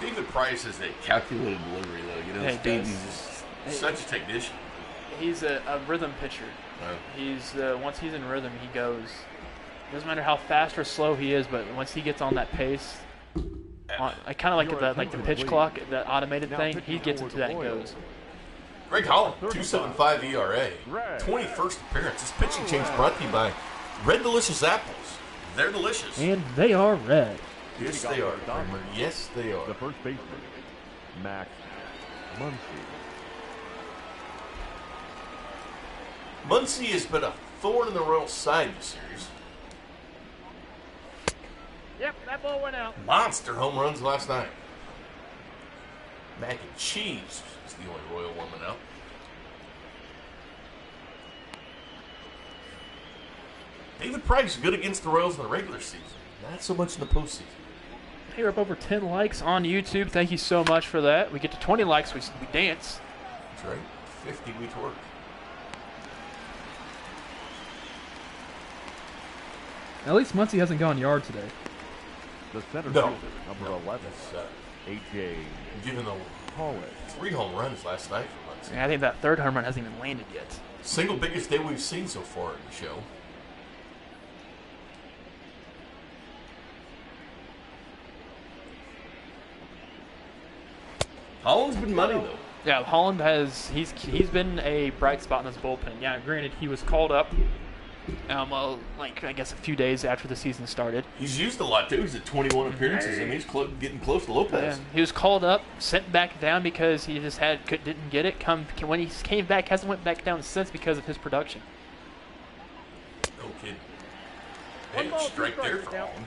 A: David Price is a calculated delivery, though. You know,
B: Yeah, he
A: Steve,
B: does.
A: he's just such a technician.
B: He's a rhythm pitcher. He's once he's in rhythm, he goes. Doesn't matter how fast or slow he is, but once he gets on that pace, I kind of like the pitch clock, that automated thing. He gets into that and goes.
A: Greg Holland, 2.75 ERA, 21st appearance. This pitching change brought to you by Red Delicious Apples. They're delicious.
B: And they are red.
A: Yes, they are, Kramer. Yes, they are.
D: The first baseman, Max Muncy.
A: Muncy has been a thorn in the Royals' side this series.
C: Yep, that ball went out.
A: Monster home runs last night. Mac and cheese is the only Royal woman out. David Price good against the Royals in the regular season. Not so much in the postseason.
B: Hey, we're up over 10 likes on YouTube. Thank you so much for that. We get to 20 likes, we dance.
A: That's right. 50 we twerk.
E: At least Muncy hasn't gone yard today.
D: The center
A: No.
D: fielder, number 11,
A: That's,
D: A.J.
A: given the
D: Pollock.
A: 3 home runs last night for Muncy.
B: Yeah, I think that third home run hasn't even landed yet.
A: Single biggest day we've seen so far in the show. Holland's been money though.
B: Yeah, Holland he's been a bright spot in this bullpen. Yeah, granted he was called up, I guess a few days after the season started.
A: He's used a lot too. He's at 21 appearances and he's getting close to Lopez.
B: Yeah, he was called up, sent back down because he just didn't get it. When he came back, hasn't went back down since because of his production.
A: No kidding.
C: One
A: Hey,
C: ball,
A: strike
C: two
A: there
C: strikes
A: for
C: now.
A: Holland.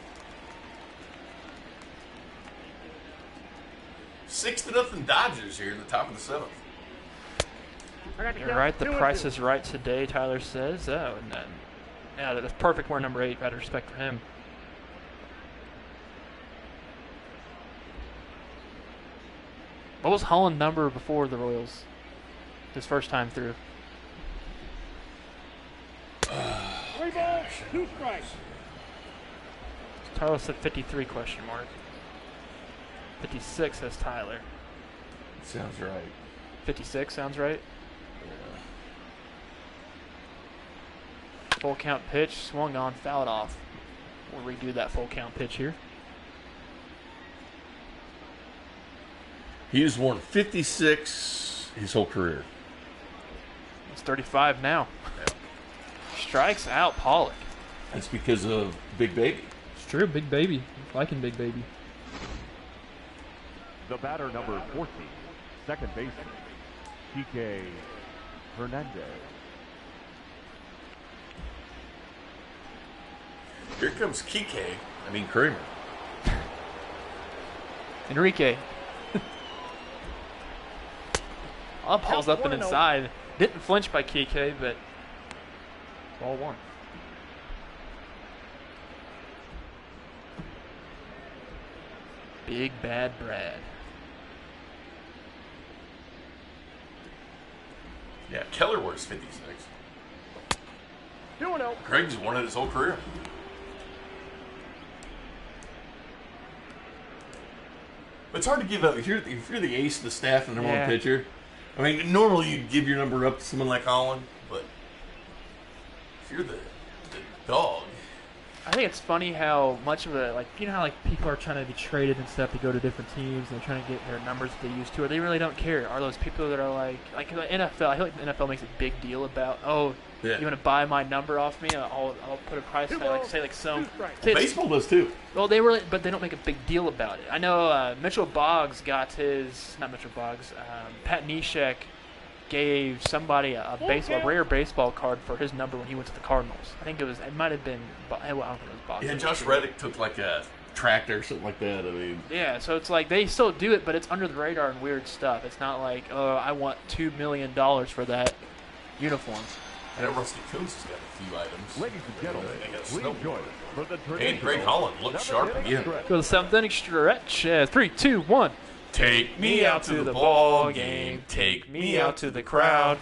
A: 6-0 Dodgers here in the top of the 7th.
C: I got the
B: You're
C: count.
B: right, the
C: 2-2.
B: price is right today, Tyler says. Oh, and then, yeah, that's perfect. We're number 8. Out of respect for him. What was Holland number before the Royals? His first time through.
C: 3 balls, 2 strikes.
B: Tyler said 53 question mark. 56 says Tyler.
A: Sounds right.
B: 56 sounds right. Full count pitch, swung on, fouled off. We'll redo that full count pitch here.
A: He has worn 56 his whole career.
B: It's 35 now. Strikes out Pollock.
A: That's because of Big Baby.
E: It's true, Big Baby. Liking Big Baby.
D: The batter, number 14, second baseman, Kike Hernandez.
A: Here comes Kramer.
B: Enrique. Up, ball's up and inside. Didn't flinch by Kike, but ball 1. Big Bad Brad.
A: Yeah, Keller wears 56.
C: 2-0.
A: Craig's won it his whole career. But it's hard to give up. If you're the ace of the staff and number one pitcher, I mean, normally you'd give your number up to someone like Holland, but if you're the dog.
B: I think it's funny how much of a,
E: You know how people are trying to be traded and stuff to go to different teams and they're trying to get their numbers that they used to, or
B: they really don't care. Are those people that are like the NFL? I feel like the NFL makes a big deal about, you want to buy my number off me? I'll put a price tag, say some.
A: Baseball does too.
B: Well, but they don't make a big deal about it. I know Mitchell Boggs got his, not Mitchell Boggs, Pat Neshek gave somebody a rare baseball card for his number when he went to the Cardinals. I think it might have been, I don't think it was Boggs.
A: Yeah, Josh Reddick took like a tractor or something like that. I mean,
B: yeah, so it's like they still do it, but it's under the radar and weird stuff. It's not like, oh, I want $2 million for that uniform.
A: I know Rusty Coons has got a few items.
D: Ladies and gentlemen, please join us for the
A: And
D: traditional
A: Greg Holland looks sharp again.
B: Go to the 7th inning stretch. 3, 2, 1.
A: Take me out to the ball game. Take me out to the crowd.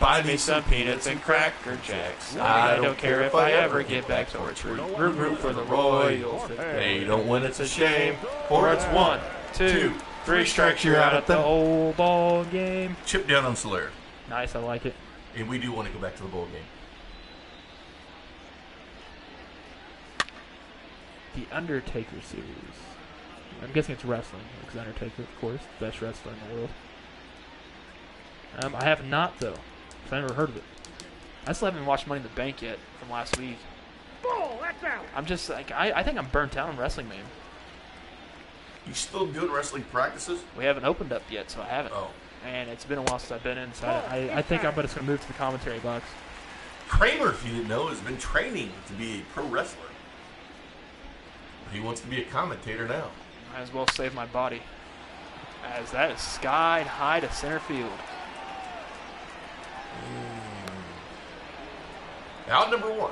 A: Buy me some peanuts and Cracker Jacks. I don't care if I ever get back to it's root for the Royals. If they don't win, it's a shame. Or it's 1, 2, 3 strikes, you're out at the
B: old ball game.
A: Chip down on Solera.
B: Nice, I like it.
A: And we do want to go back to the bowl game.
E: The Undertaker series. I'm guessing it's wrestling, because Undertaker, of course, best wrestler in the world. I have not, though, because I never heard of it.
B: I still haven't watched Money in the Bank yet from last week.
C: Ball, that's out.
B: I'm just like, I think I'm burnt out on wrestling, man.
A: You still doing wrestling practices?
B: We haven't opened up yet, so I haven't.
A: Oh.
B: And it's been a while since I've been in, so
E: I think I'm just going to move to the commentary box.
A: Kramer, if you didn't know, has been training to be a pro wrestler. He wants to be a commentator now.
B: Might as well save my body. As that is skied high to center field.
A: Out number 1.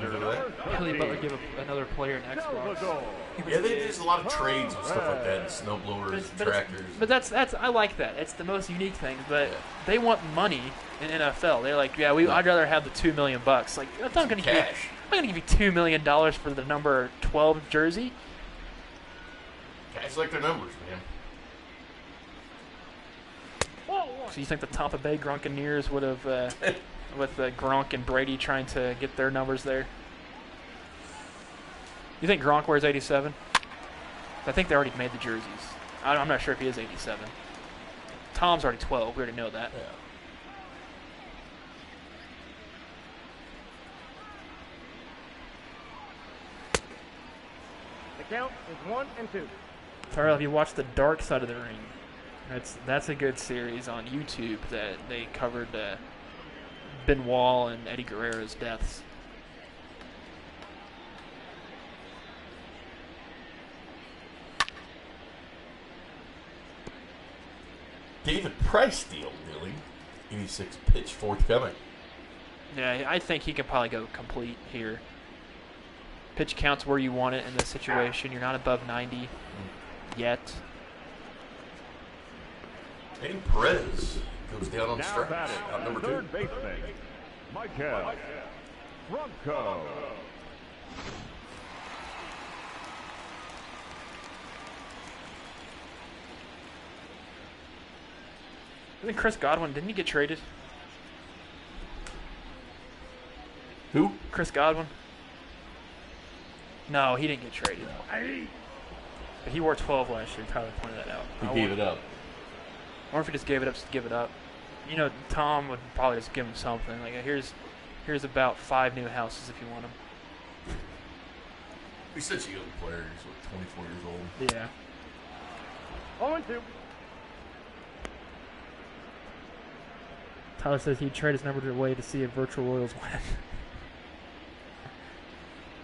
A: Remember that?
E: Kelly Butler give another player an Xbox.
A: Yeah, there's a lot of trades and stuff like that, and snowblowers, and tractors.
B: But that's I like that. It's the most unique thing. But they want money in NFL. They're like, yeah, I'd rather have the $2 million. Like, I'm not going to give you $2 million for the number 12 jersey.
A: Guys like their numbers, man.
B: So you think the Tampa Bay Gronkaneers would have, with Gronk and Brady trying to get their numbers there? You think Gronk wears 87? I think they already made the jerseys. I'm not sure if he is 87. Tom's already 12. We already know that.
A: Yeah.
C: The count is 1 and 2.
E: Tyrell, have you watched The Dark Side of the Ring?
B: That's a good series on YouTube that they covered Benoit and Eddie Guerrero's deaths.
A: David Price deal, really. 86 pitch forthcoming.
B: Yeah, I think he could probably go complete here. Pitch counts where you want it in this situation. You're not above 90 yet.
A: And Perez goes down on strikes. Out number 2.
D: Third baseman, Michael Bronco.
B: I think Chris Godwin, didn't he get traded?
A: Who?
B: Chris Godwin? No, he didn't get traded. But he wore 12 last year. Tyler pointed that out.
A: He gave it up.
B: I wonder if he just gave it up just to give it up. You know, Tom would probably just give him something. Like, here's about 5 new houses if you want them.
A: He's such a young player. He's, 24 years old.
B: Yeah.
C: 0 and 2.
E: Tyler says he'd trade his number away to see if virtual Royals win.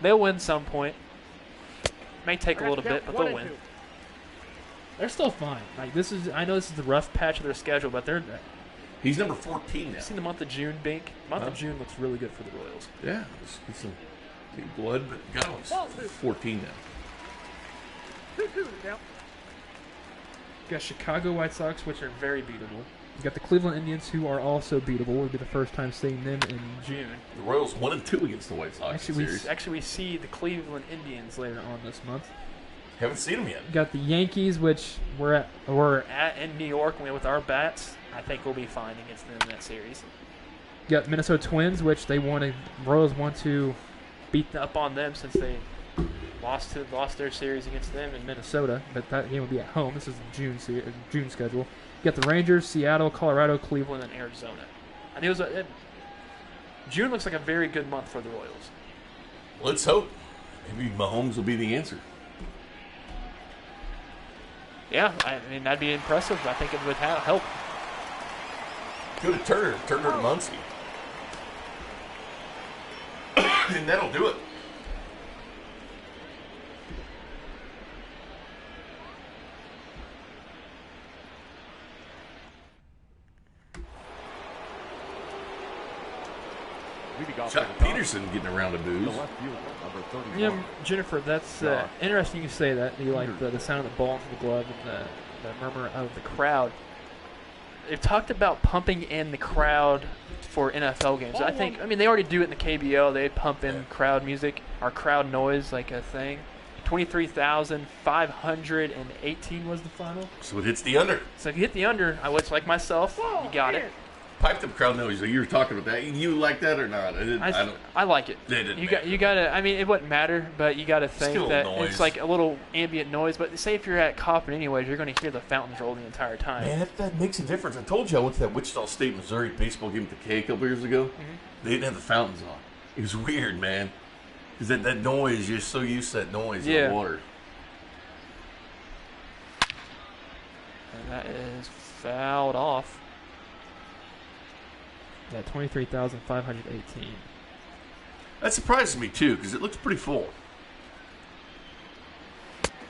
B: They'll win some point. May take a little bit, but they'll win.
E: They're still fine. Like I know this is the rough patch of their schedule, but they're.
A: He's number 14 now.
B: You seen the month of June, Bink? Month of June looks really good for the Royals.
A: Yeah, it's some big blood, but Godwin's 14 now.
C: 2-2 the count.
E: You got Chicago White Sox, which are very beatable. You got the Cleveland Indians, who are also beatable. It'll be the first time seeing them in June.
A: The Royals 1-2 against the White Sox.
B: Actually, we see the Cleveland Indians later on this month.
A: Haven't seen them yet.
E: You got the Yankees, which we're at
B: In New York with our bats. I think we'll be fine against them in that series.
E: You got Minnesota Twins, which Royals want to beat them.
B: Up on them since they lost their series against them in
E: Minnesota, but that game will be at home. This is the June schedule. You got the Rangers, Seattle, Colorado, Cleveland,
B: and Arizona. And June looks like a very good month for the Royals.
A: Let's hope. Maybe Mahomes will be the answer.
B: Yeah, I mean, that'd be impressive. I think it would help.
A: Go to Turner to Muncie. And that'll do it. Chuck Peterson getting around to booze.
E: Yeah, Jennifer, that's interesting you say that. You like the sound of the ball into the glove and the murmur of the crowd.
B: They've talked about pumping in the crowd for NFL games. I mean, they already do it in the KBO. They pump in crowd music or crowd noise like a thing. 23,518 was the final.
A: So it hits the under.
B: So if you hit the under, I was like myself, you got it.
A: Piped up crowd noise. You were talking about that. You like that or not?
B: I like it. You gotta. I mean, it wouldn't matter, but you gotta think that
A: noise.
B: It's like a little ambient noise. But say if you're at Coppin anyways, you're gonna hear the fountains roll the entire time.
A: Man, that makes a difference. I told you I went to that Wichita State, Missouri baseball game at the K a couple years ago. Mm-hmm. They didn't have the fountains on. It was weird, man. Because that noise, you're so used to that noise in
B: Yeah.
A: the water.
B: And that is fouled off.
E: Yeah, 23,518.
A: That surprises me, too, because it looks pretty full.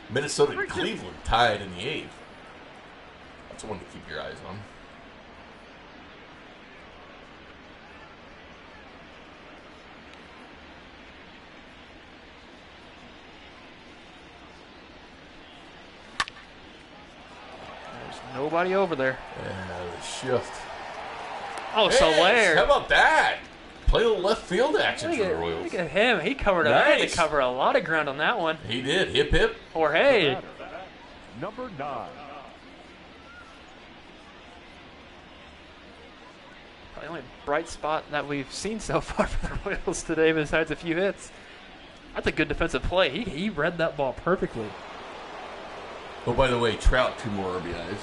A: Minnesota and Cleveland tied in the 8th. That's one to keep your eyes on.
B: There's nobody over there.
A: Yeah, the shift.
B: Oh,
A: Hey,
B: Soler.
A: how about that? Play a little left field action for the Royals.
B: Look at him. He covered I had to
A: Nice.
B: cover a lot of ground on that one.
A: He did. Hip, hip.
B: Or hey.
D: Number 9.
B: The only bright spot that we've seen so far for the Royals today, besides a few hits. That's a good defensive play.
E: He read that ball perfectly.
A: Oh, by the way, Trout, 2 more RBIs.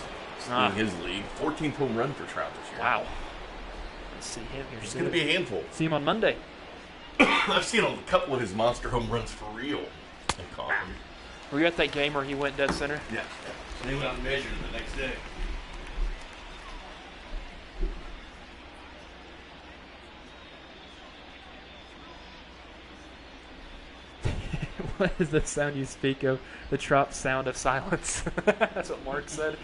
B: Ah.
A: In his league. 14th home run for Trout this year.
B: Wow. Let's see him here.
A: It's going to be a handful.
B: See him on Monday.
A: I've seen a couple of his monster home runs for real. I caught him.
B: Were you at that game where he went dead center?
A: Yeah. And they went out and measured the next day.
E: What is the sound you speak of? The Trop sound of silence.
B: That's what Mark said.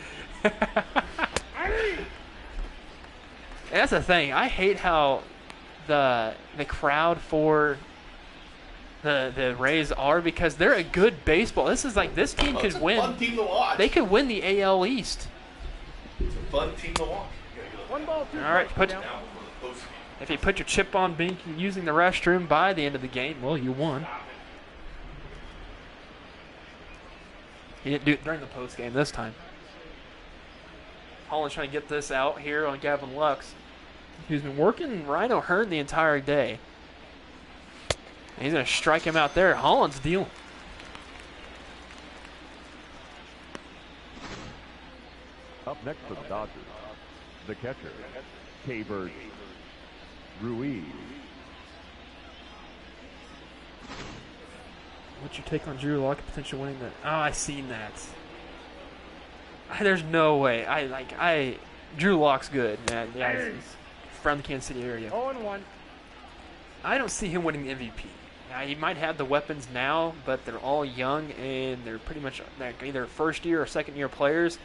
B: That's the thing. I hate how the crowd for the Rays are, because they're a good baseball. This is like this team
A: It's
B: could
A: a
B: win.
A: fun team to watch.
B: They could win the AL East.
A: It's a fun team to watch.
C: One ball, 2
B: All right,
C: strikes.
B: put
A: Now for the postgame.
B: if you put your chip on being using the restroom by the end of the game, well, you won. He didn't do it during the post game this time. Holland's trying to get this out here on Gavin Lux, who's been working Rhino Hearn the entire day. And he's going to strike him out there. Holland's dealing.
D: Up next for the Dodgers, the catcher, K-Bird Ruiz.
E: What's your take on Drew Lock potential winning that? Oh, I seen that.
B: There's no way. Drew Lock's good, man. Yeah, he's from the Kansas City area.
C: 0-1.
B: I don't see him winning the MVP. Now, he might have the weapons now, but they're all young and they're pretty much either first year or second year players.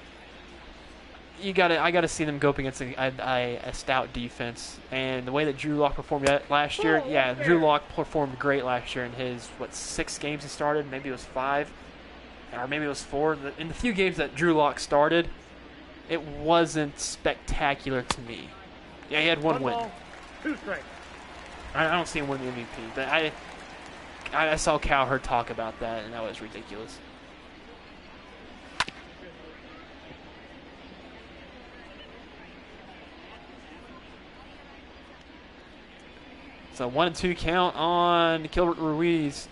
B: I gotta see them go up against a stout defense. And the way that Drew Lock performed last year, yeah, Drew Lock performed great last year in his 6 games he started. Maybe it was 5, or maybe it was 4. In the few games that Drew Lock started, it wasn't spectacular to me. Yeah, he had one win.
C: Ball, 2 strikes.
B: I don't see him winning the MVP. But I saw Cowherd talk about that, and that was ridiculous. So 1-2 count on Gilbert Ruiz,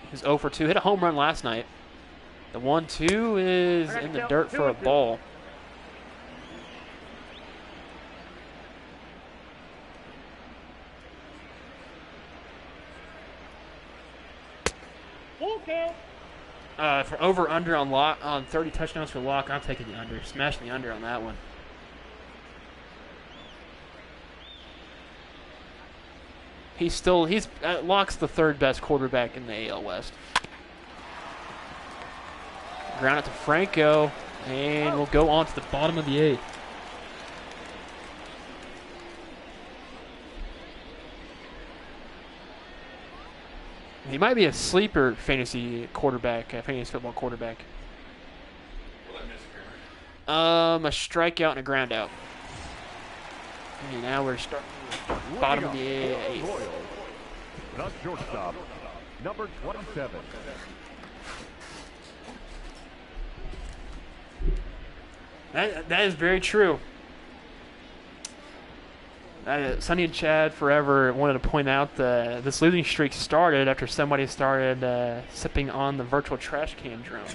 B: who's 0 for 2. Hit a home run last night. The 1-2 is in the dirt for a ball.
C: Full count.
B: For over/under on 30 touchdowns for Locke, I'm taking the under. Smashing the under on that one. Locke's the 3rd best quarterback in the AL West. Ground it to Franco, and we'll go on to the bottom of the 8th. He might be a sleeper fantasy quarterback, fantasy football quarterback. A strikeout and a ground out. And now we're starting bottom of the 8th.
D: Royals, the shortstop, number 27.
B: That is very true. Sonny and Chad forever wanted to point out this losing streak started after somebody started sipping on the virtual trash can drone.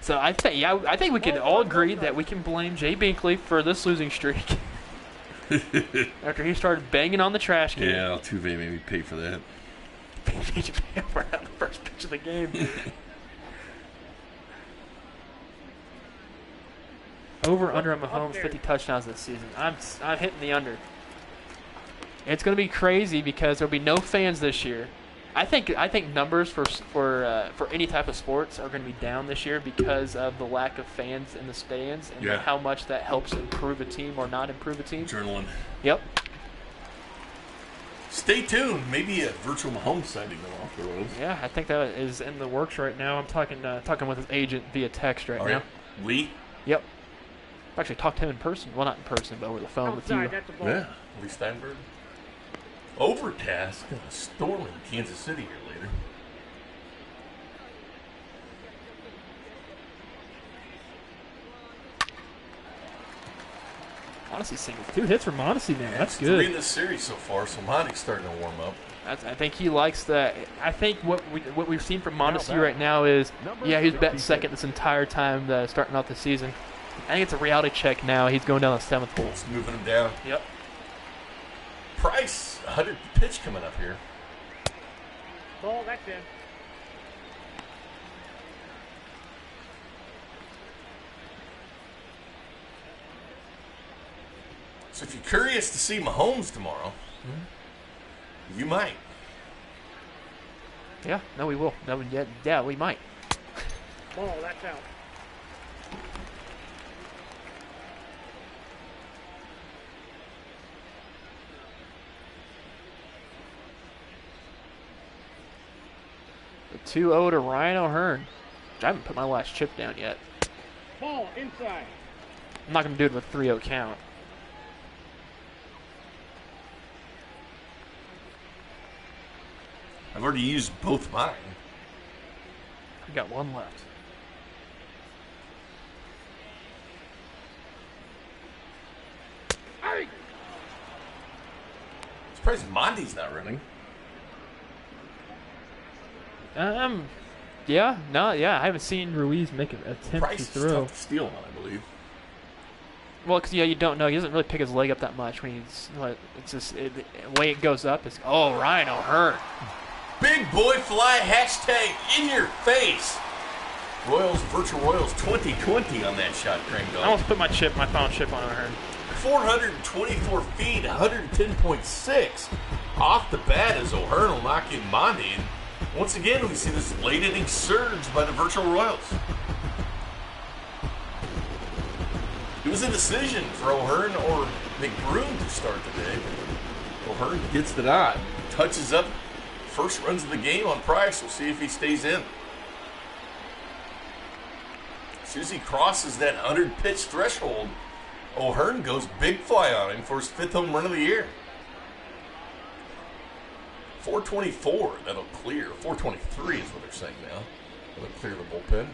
B: So I think we can all agree that we can blame Jay Binkley for this losing streak. After he started banging on the trash can.
A: Yeah, Altuve made me pay for that.
B: We're on the first pitch of the game. Over under on Mahomes 50 touchdowns this season. I'm hitting the under. It's going to be crazy because there'll be no fans this year. I think numbers for any type of sports are going to be down this year because of the lack of fans in the stands and how much that helps improve a team or not improve a team.
A: Adrenaline.
B: Yep.
A: Stay tuned. Maybe a virtual Mahomes sighting off the roads.
B: Yeah, I think that is in the works right now. I'm talking with his agent via text right now.
A: Lee?
B: Yep. I've actually talked to him in person. Well, not in person, but over the phone with you.
A: Yeah, Lee Steinberg. Overcast and a storm in Kansas City here later.
B: Mondesi single.
E: 2 hits from Mondesi now. That's good.
A: 3 in this series so far, so Mondesi's starting to warm up.
B: I think he likes that. I think what we've seen from Mondesi right now is, he's batting second this entire time starting out the season. I think it's a reality check now. He's going down the 7th hole.
A: It's moving him down.
B: Yep.
A: Price, 100 pitch coming up here.
C: Ball, that's in.
A: So if you're curious to see Mahomes tomorrow, you might.
B: Yeah, no, we will. No, yeah, we might.
C: Ball, that's out.
B: The 2-0 to Ryan O'Hearn. I haven't put my last chip down yet.
C: Ball, inside.
B: I'm not going to do it with a 3-0 count.
A: I've already used both mine.
B: I've got one left.
C: Hey!
A: Surprised Monty's not running.
B: I haven't seen.
E: Ruiz make an attempt
A: Price
E: to
A: is
E: throw.
A: tough to steal one, I believe.
B: Well, because you don't know. He doesn't really pick his leg up that much when he's. It's just the way it goes up is. Oh, Ryan O'Hearn.
A: Big boy fly hashtag in your face. Royals, virtual Royals 2020 on that shot, cranked
B: I
A: off.
B: almost put my final chip on O'Hearn.
A: 424 feet, 110.6. Off the bat as O'Hearn will knock in Monty. And once again, we see this late inning surge by the virtual Royals. It was a decision for O'Hearn or McBroom to start today. O'Hearn gets the nod, touches up first runs of the game on Price. We'll see if he stays in. As soon as he crosses that 100-pitch threshold, O'Hearn goes big fly on him for his 5th home run of the year. 424, that'll clear. 423 is what they're saying now. That'll clear the bullpen.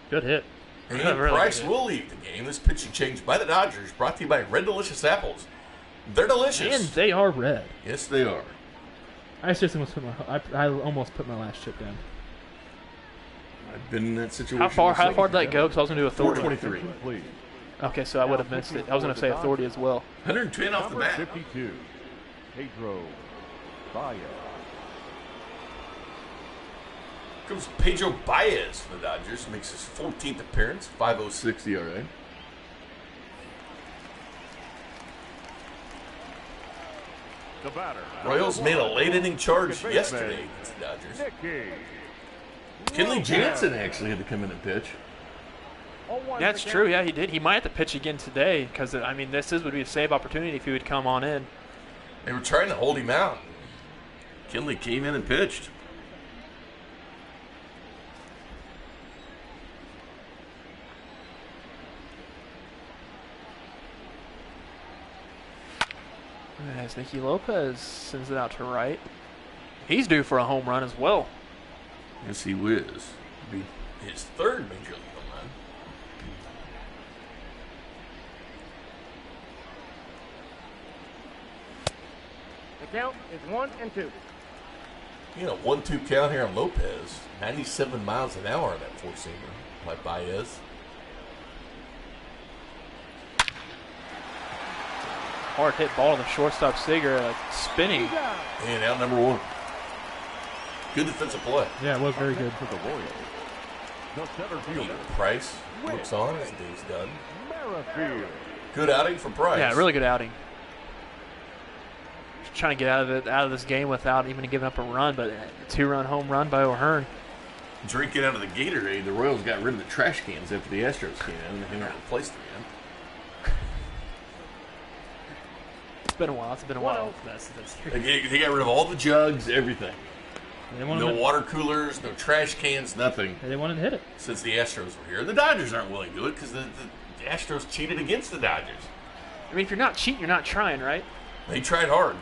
B: Good hit.
A: And
B: Really
A: Price
B: good.
A: will leave the game. This pitching change by the Dodgers, brought to you by Red Delicious Apples. They're delicious.
E: And they are red.
A: Yes, they are.
E: I seriously almost put my last chip down.
A: I've been in that situation.
B: How far
A: myself.
B: did that go? Because I was going to do authority.
A: 423.
D: Please.
B: Okay, so I would have missed it. I was going to say authority as well.
A: 110 off the
D: Number
A: bat.
D: 52, Pedro Baez.
A: Comes Pedro Baez for the Dodgers. Makes his 14th appearance. 5.06 ERA.
D: The batter.
A: Royals made a late inning charge yesterday against the Dodgers.
D: Nicky.
A: Kenley Jansen actually had to come in and pitch.
C: 0-1
B: That's
C: for
B: true.
C: count.
B: Yeah, he did. He might have to pitch again today because would be a save opportunity if he would come on in.
A: They were trying to hold him out. Kenley came in and pitched.
B: As Nicky Lopez sends it out to right. He's due for a home run as well.
A: Yes, he was. Be his 3rd major league home run.
C: The count is 1 and 2.
A: You know, 1-2 count here on Lopez. 97 miles an hour on that four-seamer by Baez.
B: Hard hit ball to the shortstop Seager, spinning.
A: And out number 1. Good defensive play.
E: Yeah, it was very good.
D: For the Royals, the center fielder,
A: Price looks on. His day's done.
D: Merrifield.
A: Good outing for Price.
B: Yeah, really good outing. Just trying to get out of this game without even giving up a run, but a 2-run home run by O'Hearn.
A: Drinking out of the Gatorade, the Royals got rid of the trash cans after the Astros came in, and they haven't replaced them yet.
B: It's been a while. It's been a while.
A: They got rid of all the jugs, everything.
E: They
A: No water coolers, no trash cans, nothing.
E: They wanted to hit it.
A: Since the Astros were here. The Dodgers aren't willing to do it because the Astros cheated against the Dodgers.
B: I mean, if you're not cheating, you're not trying, right?
A: They tried hard.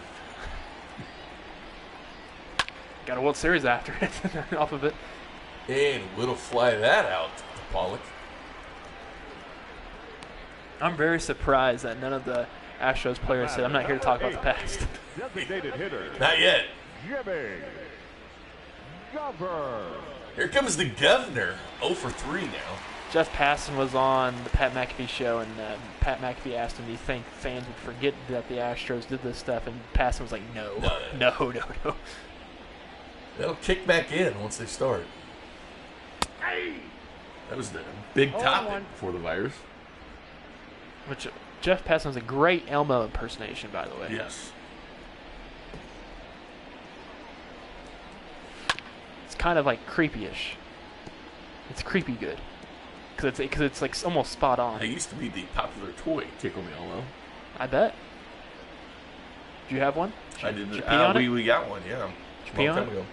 B: Got a World Series after it, off of it.
A: And Whit'll fly that out to Pollock.
B: I'm very surprised that none of the Astros players said, I'm not here to talk about the past.
D: Designated hitter,
A: Not yet.
D: Jimmy Governor.
A: Here comes the Governor. 0 for 3 now.
B: Jeff Passan was on the Pat McAfee show, and Pat McAfee asked him, do you think fans would forget that the Astros did this stuff? And Passan was like, no.
A: They'll kick back in once they start. That was the big topic before the virus.
B: Which Jeff Passan was a great Elmo impersonation, by the way.
A: Yes.
B: It's kind of like creepy-ish. It's creepy good. Because it's like almost spot on.
A: It used to be the popular toy, Tickle Me Elmo.
B: I bet. Do you have one?
A: I did.
B: Did you pee on it?
A: We got one, yeah.
B: Did you pee on it?
A: Ago.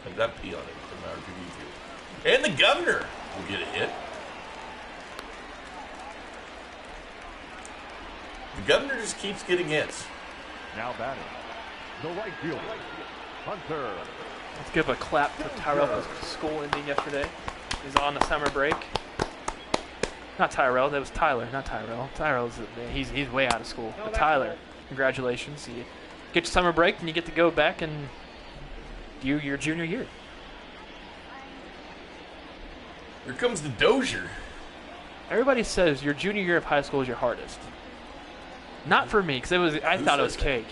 A: I did not pee on it from our TV field. And the Governor will get a hit. The Governor just keeps getting hits.
D: Now batting, the right fielder, Hunter.
B: Let's give a clap to Tyrell for his school ending yesterday. He's on the summer break. Not Tyrell, that was Tyler, not Tyrell. He's way out of school. But Tyler, congratulations. You get your summer break, and you get to go back and do your junior year.
A: Here comes the Dozier.
B: Everybody says your junior year of high school is your hardest. Not for me, because I thought it was cake.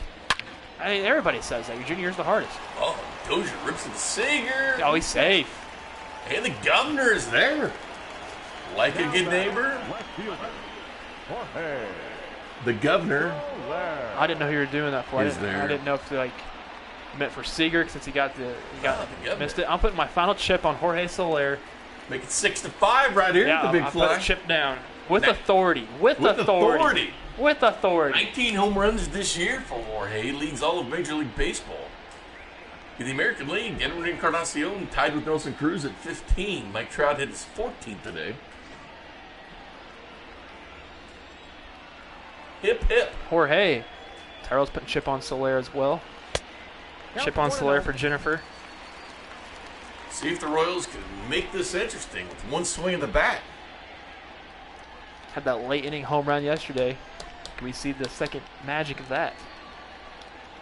B: Everybody says that. Your junior year is the hardest.
A: Oh, Dozier rips it to Seager.
B: Oh, he's safe.
A: And the Governor is there. Like a good neighbor.
D: Left fielder, Jorge.
A: The Governor.
B: I didn't know who you were doing that for.
A: Is there.
B: I didn't know if meant for Seager since he missed it. I'm putting my final chip on Jorge Soler.
A: Make it 6-5 right here.
B: Yeah,
A: The big
B: I'll
A: fly.
B: put the chip down with authority. With
A: authority.
B: With authority.
A: 19 home runs this year for Jorge. Leads all of Major League Baseball. In the American League, Edwin Encarnacion tied with Nelson Cruz at 15. Mike Trout hit his 14th today. Hip, hip.
B: Jorge. Tyrell's putting chip on Soler as well. Chip on Soler for Jennifer.
A: See if the Royals can make this interesting with one swing of the bat.
B: Had that late inning home run yesterday. Can we see the second magic of that?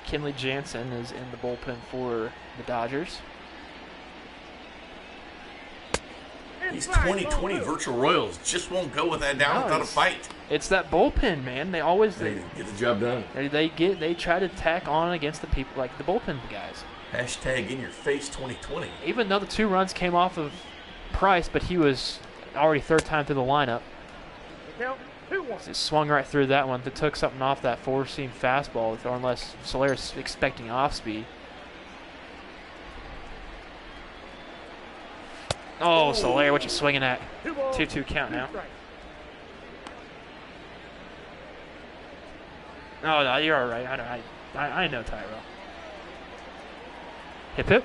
B: Kenley Jansen is in the bullpen for the Dodgers.
A: These 2020 virtual Royals just won't go with that down without a fight.
B: It's that bullpen, man. They always
A: They get the job done.
B: they try to tack on against the people like the bullpen guys.
A: Hashtag in your face 2020.
B: Even though the 2 runs came off of Price, but he was already third time through the lineup.
C: Count 2-1.
B: Just swung right through that one. They took something off that four-seam fastball, or unless Soler's expecting off speed. Oh, Soler, what you swinging at? 2-2 count now. Oh, no, you're all right. I know Tyrell. Hip hip.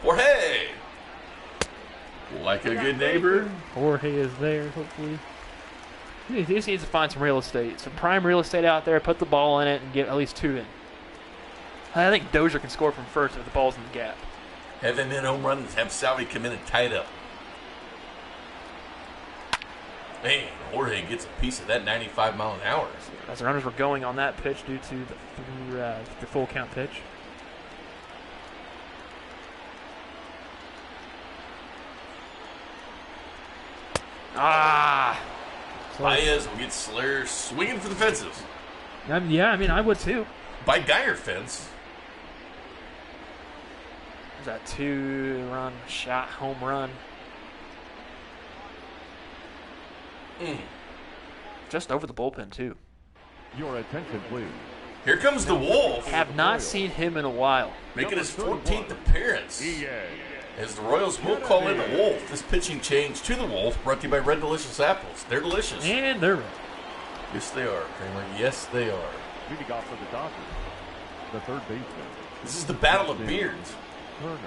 A: Jorge. Like a good neighbor.
B: Jorge is there, hopefully. He just needs to find some real estate. Some prime real estate out there, put the ball in it, and get at least 2 in. I think Dozier can score from first if the ball's in the gap.
A: Have them in home runs, have Salvi come in and tie it up. Man, Jorge gets a piece of that 95 mile an hour.
B: As the runners were going on that pitch due to the full count pitch.
A: Baez will get Slayer swinging for the fences.
E: Yeah, I mean, I would too.
A: By Geyer fence.
B: There's that 2-run shot, home run. Just over the bullpen, too.
D: Your attention, please.
A: Here comes the Wolf,
B: Have not seen him in a while.
A: making his 14th appearance. As the Royals will call in the Wolf. This pitching change to the Wolf brought to you by Red Delicious Apples. They're delicious.
E: And they're red.
A: Yes, they are, Kramer. Yes, they are.
D: Leading off for the Dodgers, the third baseman,
A: This is the Battle of Beards.
D: Turner.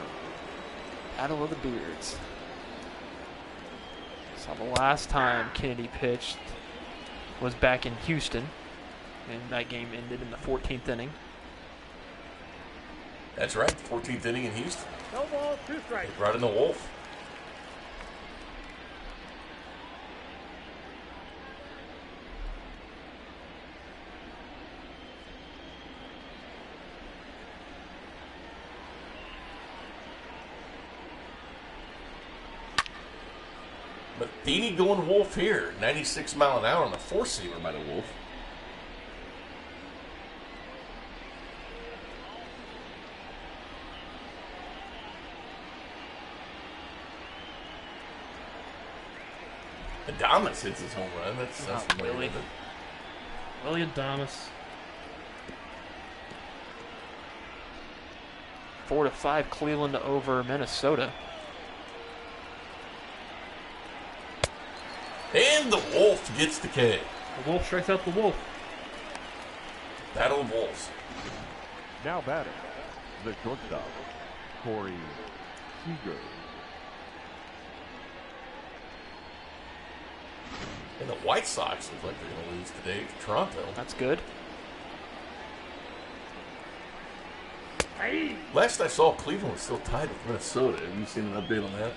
B: Battle of the Beards. So the last time Kennedy pitched was back in Houston, and that game ended in the 14th inning.
A: That's right, 14th inning in Houston.
C: No ball, 2 strikes.
A: They brought in the Wolf. Matheny going Wolf here. 96 mile an hour on the 4-seamer by the Wolf. Adamas hits his home run. That's familiar
B: Willie.
A: with it.
E: Willie Adames.
B: 4-5 Cleveland over Minnesota.
A: And the Wolf gets the K.
E: The Wolf strikes out the Wolf.
A: Battle of Wolves.
D: Now batting, the shortstop, Corey Seager.
A: And the White Sox look like they're going to lose today to Toronto.
B: That's good.
A: Last I saw, Cleveland was still tied with Minnesota. Have you seen an update on that?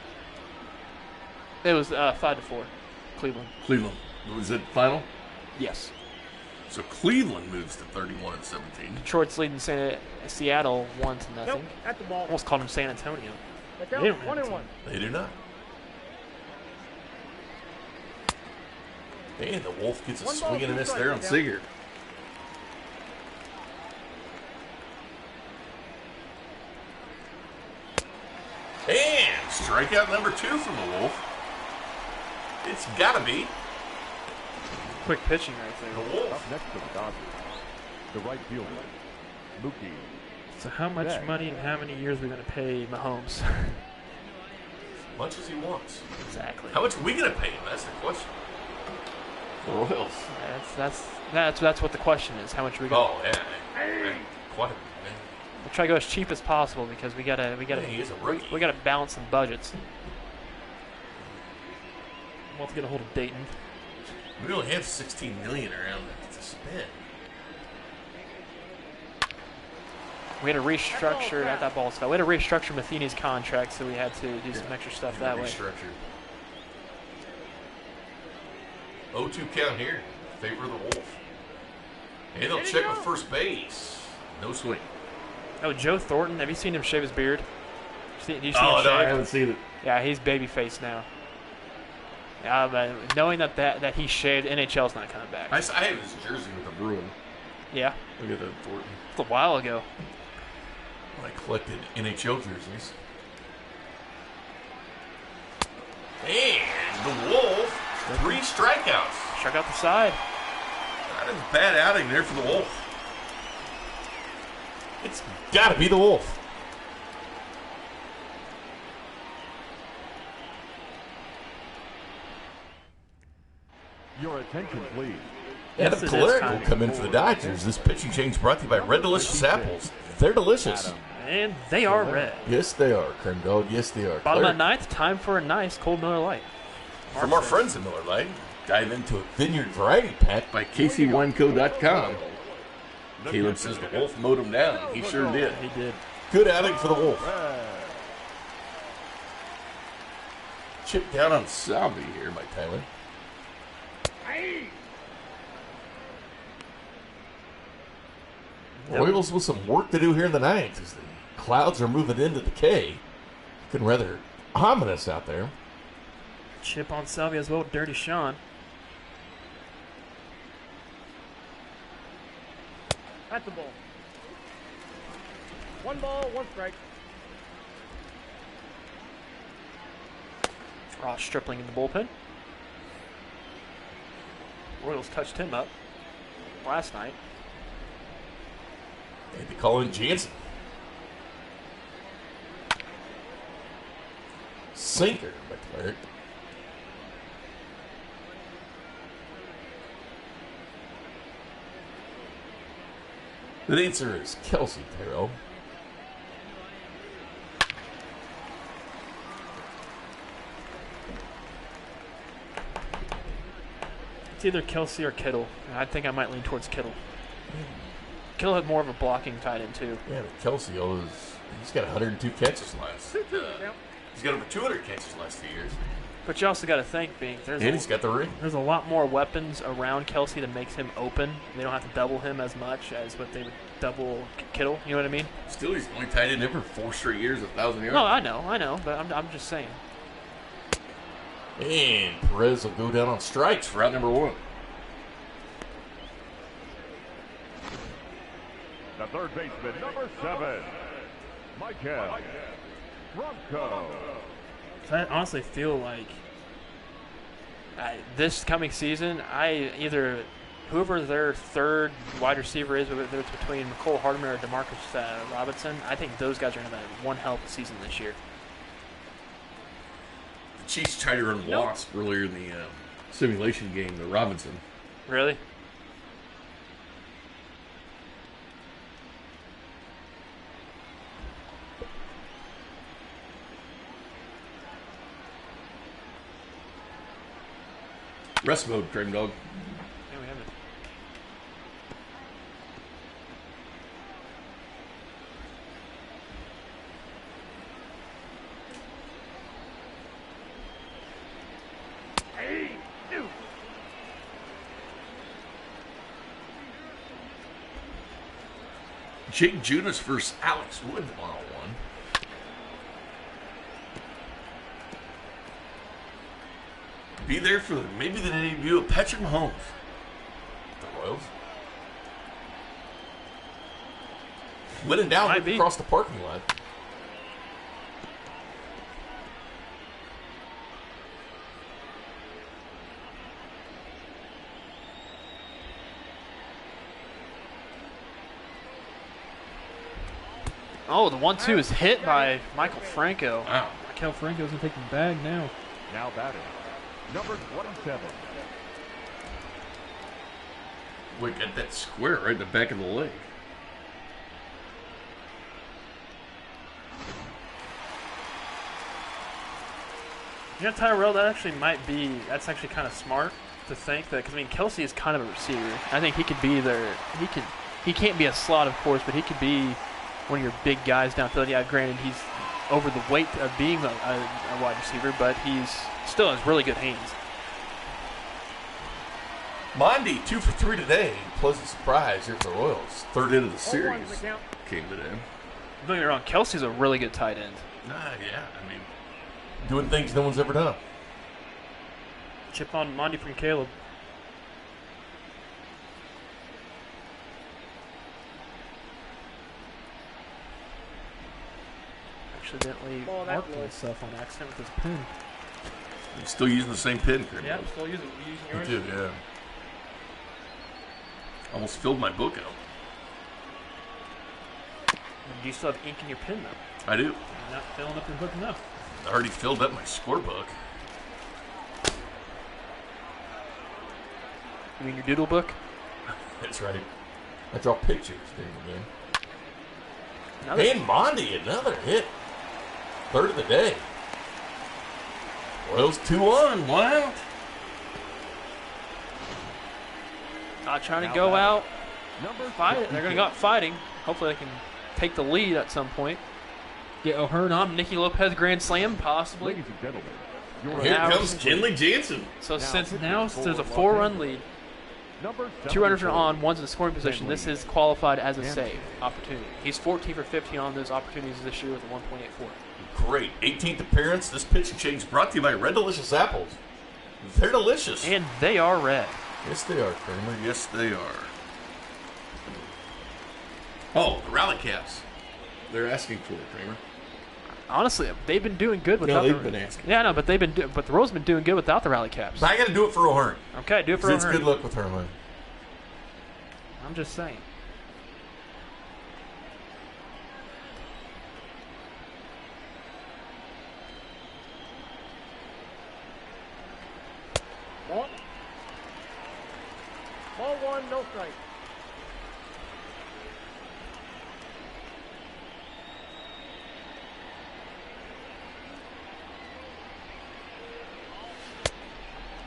B: It was 5-4 Cleveland.
A: Cleveland. Was it final?
B: Yes.
A: So Cleveland moves to 31-17.
B: Detroit's leading Seattle 1-0.
C: Nope, at the ball.
B: Almost called him San Antonio.
C: Look
E: They
C: out,
E: don't have
C: 1
E: a
C: and
E: team.
C: 1.
A: They do not. And the Wolf gets a
C: One ball,
A: swing and a
C: 2
A: miss
C: strikes,
A: there on
C: yeah.
A: Seager. And strikeout number 2 from the Wolf. It's got to be
B: Quick pitching right
A: the
B: there.
A: Wolf.
D: Up next to the Dodgers, the right fielder, Mookie.
E: So how much
D: Yeah.
E: money and how many years are we going to pay Mahomes?
A: As much as he wants.
B: Exactly.
A: How much are we going to pay him? That's the question. The Royals.
B: That's what the question is. How much are we going?
A: Oh, yeah. Quite a man.
B: We'll try to go as cheap as possible because we gotta
A: Yeah, he is a rookie.
B: we gotta balance some budgets.
E: We'll have to get a hold of Dayton.
A: We only have $16 million around to spend.
B: We had to restructure that ball's foul. We had to restructure Matheny's contract, so we had to do some extra stuff that way.
A: Restructured. 0-2 count here. Favor of the Wolf. And they'll check with first base. No swing.
B: Oh, Joe Thornton, have you seen him shave his beard? Do you see him
A: Oh, no, I
B: shave?
A: haven't seen it.
B: Yeah, he's babyface now. But knowing that he shaved, NHL's not coming back.
A: I have his jersey with the Bruin.
B: Yeah,
A: Look at that Thornton.
B: it's a while ago.
A: When I collected NHL jerseys. And the Wolf, 3 strikeouts.
B: Struck out the side.
A: Not a bad outing there for the Wolf. It's got to be the Wolf.
D: Your attention, please.
A: Adam
B: Yes, it is
A: Kolarek
B: time.
A: will come in for the Dodgers. This pitching change brought to you by Red Delicious Apples. They're delicious.
E: And they are red.
A: Yes, they are, Cream Dog. Yes, they are.
B: Bottom of
A: Kolarek.
B: ninth, time for a nice cold Miller Lite.
A: From our friends at Miller Lite, dive into a Vineyard Variety Pack by KCWineco.com. Caleb says the Wolf mowed him down. He sure did.
B: He did.
A: Good outing for the Wolf. Chip down on Salvi here by Tyler. Royals with some work to do here in the ninth as the clouds are moving into the K. Looking rather ominous out there.
E: Chip on Salvia as well, Dirty Sean.
C: At the ball. 1 ball, 1 strike.
B: Ross Stripling in the bullpen. Royals touched him up last night.
A: And they call in Jansen. Sinker by Clark. The answer is Kelsey Terrell.
B: It's either Kelsey or Kittle. I think I might lean towards Kittle. Kittle had more of a blocking tight end too.
A: Yeah, but Kelsey he's got 102 catches last. He's got over 200 catches last few years.
B: But you also got to think,
A: He's got the ring.
B: There's a lot more weapons around Kelsey that makes him open. They don't have to double him as much as what they would double Kittle. You know what I mean?
A: Still, he's only tight end for 4 straight years, 1,000 yards.
B: No, I know, but I'm just saying.
A: And Perez will go down on strikes for route number 1.
D: The third baseman, number 7, Michael Ronco.
B: So I honestly feel like this coming season, whoever their third wide receiver is, whether it's between McCole Hardman or DeMarcus Robinson, I think those guys are going to have one hell of a season this year.
A: The Chiefs tried to run Wasp earlier in the simulation game to Robinson.
B: Really?
A: Rest mode, Cream Dog.
B: Yeah, we have it.
A: Jake Junis versus Alex Wood, 101. Be there for maybe the debut of Patrick Mahomes. The Royals. Went and down across the parking lot.
B: Oh, the 1-2 is hit by Michael Franco.
A: Wow.
E: Michael Franco's going to take the bag now.
D: Now batting, number 27.
A: Wait, got that square right in the back of the leg.
B: You know, Tyrell, that's actually kind of smart to think that, because, Kelsey is kind of a receiver. I think he could be there. He can't be a slot, of course, but he could be one of your big guys downfield. Yeah, granted, he's over the weight of being a wide receiver, but he's still has really good hands.
A: Mondi, 2 for 3 today. Pleasant surprise here for the Royals. Third end of the series came today.
B: Don't get me wrong, Kelsey's a really good tight end.
A: Yeah, doing things no one's ever done.
B: Chip on Mondi from Caleb. Accidentally
E: Marked myself on accident with his pen.
A: You're still using the same pin, Chris.
B: Yeah, I'm still using yours.
A: Me too, yeah. Almost filled my book out.
B: Do you still have ink in your pen, though?
A: I do.
B: You're not filling up your book enough.
A: I already filled up my scorebook.
B: You mean your doodle book?
A: That's right. I draw pictures during the
B: Another.
A: game. And Mondi, another hit. Third of the day. Royals 2-1. Wow.
B: Not trying to go out. Fight. They're going to go out fighting. Hopefully they can take the lead at some point. Get O'Hearn, Nicky Lopez grand slam, possibly.
D: Ladies and gentlemen,
A: Here comes Kenley Jansen.
B: So since there's a 4-run lead, 2 runners are on, one's in the scoring position. This is qualified as a save opportunity. He's 14 for 15 on those opportunities this year with a 1.84.
A: Great. 18th appearance. This pitching change brought to you by Red Delicious Apples. They're delicious.
B: And they are red.
A: Yes, they are, Kramer. Yes, they are. Oh, the rally caps. They're asking for it, Kramer.
B: Honestly, they've been doing good without.
A: No, they've been asking.
B: Yeah, no, but but the Royals have been doing good without the rally caps.
A: But I got to do it for O'Hearn.
B: Okay, do it for
A: It's
B: O'Hearn.
A: good luck with O'Hearn.
B: I'm just saying.
C: Ball 1, no strike.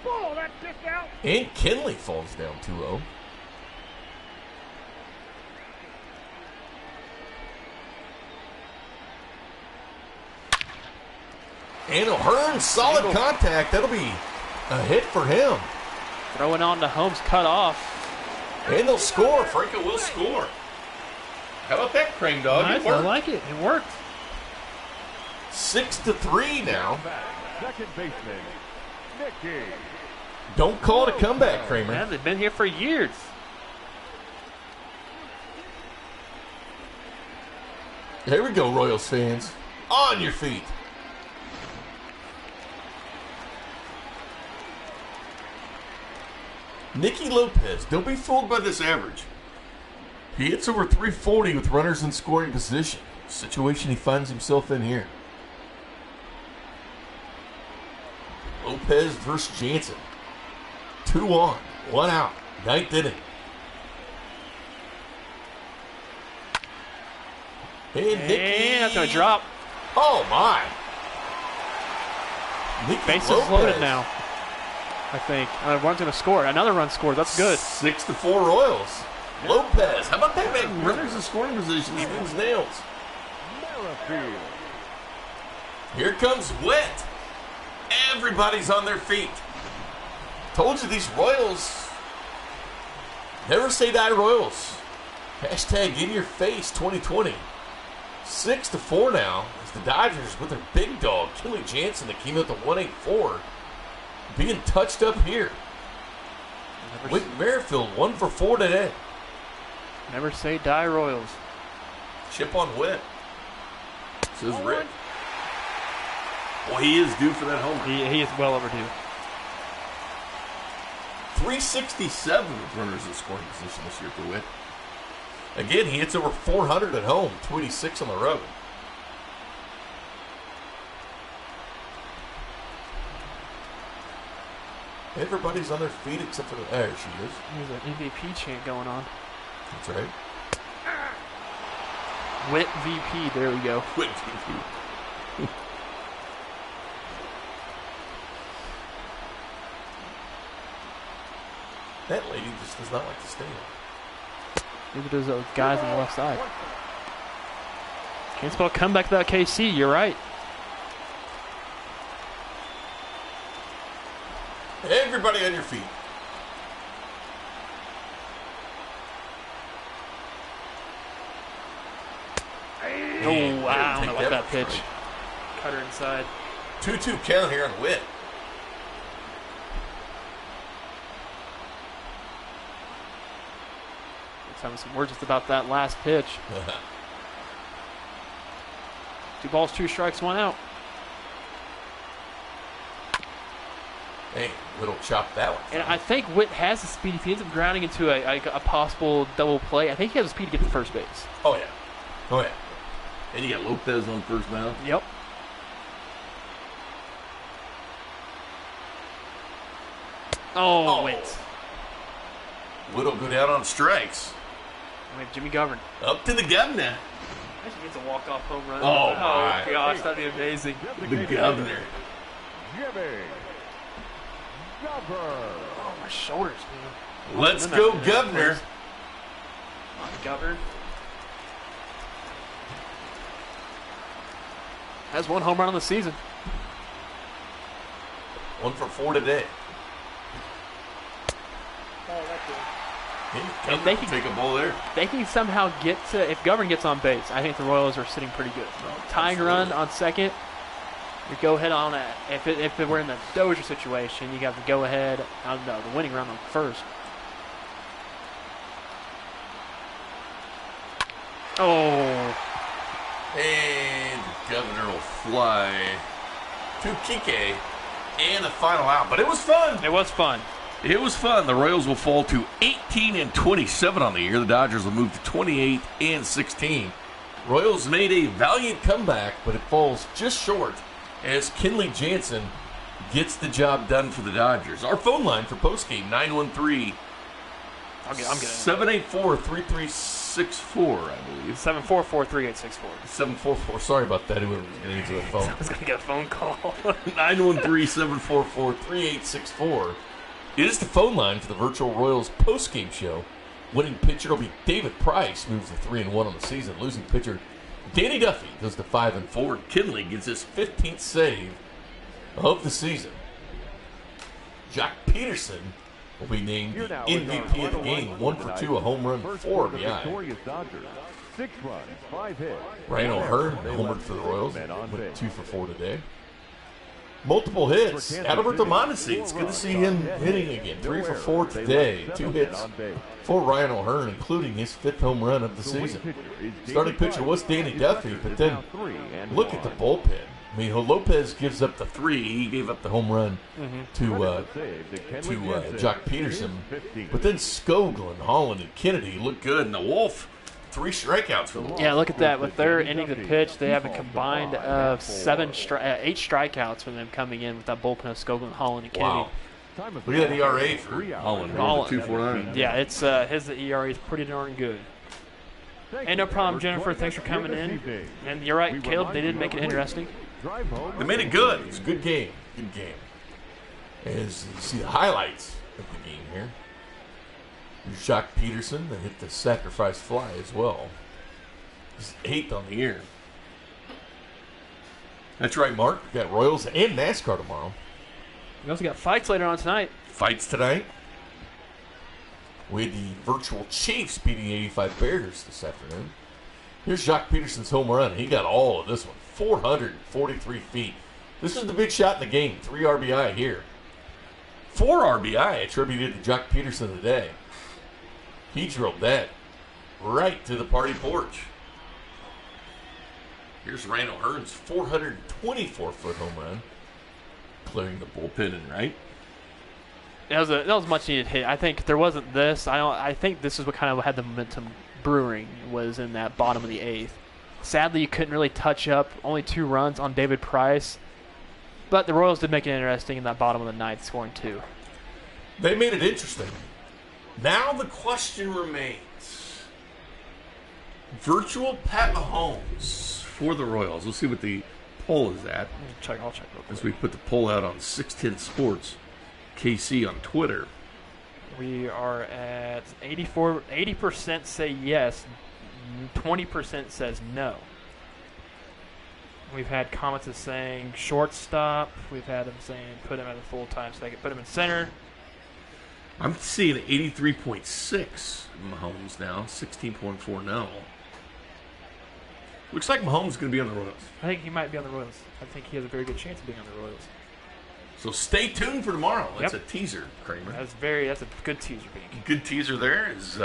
C: Oh, that kicked out.
A: And Kinley falls down 2-0. And O'Hearn, solid contact. That'll be a hit for him.
B: Throwing on to Holmes, cut off.
A: And they'll score. Franco will score. How about that, Crane Dog?
E: Nice,
A: It worked.
E: I like it. It worked.
A: 6-3 now.
D: Second baseman, Nicky.
A: Don't call it a comeback, Kramer.
B: Man, they've been here for years.
A: There we go, Royals fans. On your feet. Nicky Lopez, don't be fooled by this average. He hits over 340 with runners in scoring position. Situation he finds himself in here. Lopez versus Jansen. 2 on, 1 out. 9th inning. And Nicky.
B: And that's going to drop.
A: Oh, my. Nicky
B: Bases
A: Lopez.
B: loaded now, I think. One's going to score. Another run scored. That's good.
A: 6-4 Royals. Lopez. How about that, man? Runners in scoring positions. Wins nails.
D: Merrifield.
A: Here comes Whit. Everybody's on their feet. Told you these Royals. Never say die Royals. Hashtag in your face 2020. 6-4 now as the Dodgers with their big dog, Kelly Jansen, that came out to 184, being touched up here. Whit Merrifield 1 for 4 today.
B: Never say die Royals.
A: Chip on Whit. Says Rick. Well, he is due for that homer.
B: He is well overdue.
A: 367 with runners in scoring position this year for Whit. Again, he hits over 400 at home, 286 on the road. Everybody's on their feet except for there she is.
B: There's an MVP chant going on.
A: That's right.
B: Whit VP, there we go.
A: Whit VP. That lady just does not like to stay in.
B: Neither does those guys on the left side. Can't spell comeback without KC, you're right.
A: Everybody on your feet.
B: Oh, wow. I
A: Take
B: like that
A: one
B: pitch.
A: strike.
B: Cutter inside.
A: 2-2 count here on Whit.
B: Let's have some words just about that last pitch. 2 balls, 2 strikes, 1 out.
A: Hey, little chop that one.
B: And I think Whit has the speed. If he ends up grounding into a possible double play, I think he has the speed to get to first base.
A: Oh, yeah. Oh, yeah. And you got Lopez on first now.
B: Yep. Oh, Whit.
A: Whit will go down on strikes.
B: We have Jimmy Govern.
A: Up to the governor.
B: Actually gets a walk-off home run.
A: Oh, my.
B: Gosh, that'd be amazing.
A: The governor.
D: Jimmy Govern.
B: Oh, my shoulders, man.
A: Let's go, governor.
B: Come on, Govern. Has 1 home run on the season.
A: 1 for 4 today.
C: Oh, that's good.
A: Hey,
B: If they
A: can
B: can-
A: take a ball there.
B: They can somehow get to, if Govern gets on base, I think the Royals are sitting pretty good. Tying run on second, you go ahead on it. If it were in the Dozier situation, you got the go ahead, the winning run on first. Oh.
A: And the governor will fly to Kike. And the final out. But it was fun.
B: It was fun.
A: It was fun. The Royals will fall to 18-27 on the year. The Dodgers will move to 28-16. Royals made a valiant comeback, but it falls just short as Kenley Jansen gets the job done for the Dodgers. Our phone line for postgame, 913
B: I'm getting
A: 784-3364, I believe.
B: 744-3864.
A: 744. Sorry about that, whoever's going to answer the phone.
B: I was going to get a phone call.
A: 913-744-3864. It is the phone line for the virtual Royals postgame show. Winning pitcher will be David Price, moves to 3-1 on the season. Losing pitcher Danny Duffy goes to 5-4. Kinley gets his 15th save of the season. Jock Peterson will be named the MVP of the game. 1 for 2, a home run, 4 RBI.
D: 6 runs, 5 hits.
A: Ryan O'Hearn homered for the Royals. Went 2 for 4 today. Multiple hits. Adalberto Mondesi, it's good to see him hitting again. 3 for 4 today. 2 hits for Ryan O'Hearn, including his 5th home run of the season. Starting pitcher was Danny Duffy, but then look at the bullpen. I mean, Lopez gives up the 3. He gave up the home run to Jock Peterson. But then Skoglund, Holland, and Kennedy look good. And the Wolf, 3 strikeouts for the Wolf.
B: Yeah, look at that. With their ending of the pitch, they have a combined of 8 strikeouts from them coming in with that bullpen of Skoglund, Holland, and Kennedy.
A: Wow. Look at that ERA for Holland. 2.49.
B: Yeah, it's his ERA is pretty darn good. Hey, no problem, Jennifer. Thanks for coming in. And you're right, Caleb. They did make it interesting.
A: They made it good. It was a good game. Good game. As you see the highlights of the game here. There's Jock Peterson that hit the sacrifice fly as well. He's 8th on the year. That's right, Mark. We got Royals and NASCAR tomorrow.
B: We also got fights later on tonight.
A: Fights tonight. We had the virtual Chiefs beating 85 Bears this afternoon. Here's Jock Peterson's home run. He got all of this one. 443 feet. This is the big shot in the game. 3 RBI here. 4 RBI attributed to Jock Peterson today. He drove that right to the party porch. Here's Ryan O'Hearn's 424-foot home run. Clearing the bullpen and right.
B: That was much needed hit. I think if there wasn't this, I think this is what kind of had the momentum brewing, was in that bottom of the 8th. Sadly, you couldn't really touch up. Only 2 runs on David Price. But the Royals did make it interesting in that bottom of the 9th, scoring 2.
A: They made it interesting. Now the question remains. Virtual Pat Mahomes for the Royals. We'll see what the poll is at.
B: I'll check real quick.
A: As we put the poll out on 610 Sports KC on Twitter.
B: We are at 80% say yes, 20% says no. We've had comments of saying shortstop. We've had them saying put him at a full time second, put him in center.
A: I'm seeing 83.6 Mahomes now, 16.4 no. Looks like Mahomes is going to be on the Royals.
B: I think he might be on the Royals. I think he has a very good chance of being on the Royals.
A: So stay tuned for tomorrow. That's a teaser, Kramer.
B: That's a good teaser, Bink.
A: Good teaser there is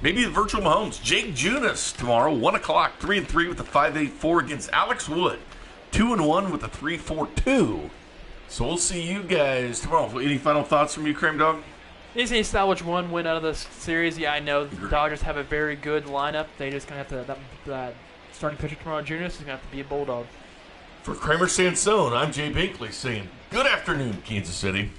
A: maybe the virtual Mahomes. Jake Junis tomorrow, 1 o'clock, 3-3 with a 5.84 against Alex Wood. 2-1 with a 3.42. So we'll see you guys tomorrow. Any final thoughts from you, Kramer Dog?
B: They need to salvage one win out of this series. Yeah, I know the Dodgers have a very good lineup. They just going to have to, that starting pitcher tomorrow, Junis, is going to have to be a Bulldog.
A: For Kramer Sansone, I'm Jay Binkley saying good afternoon, Kansas City.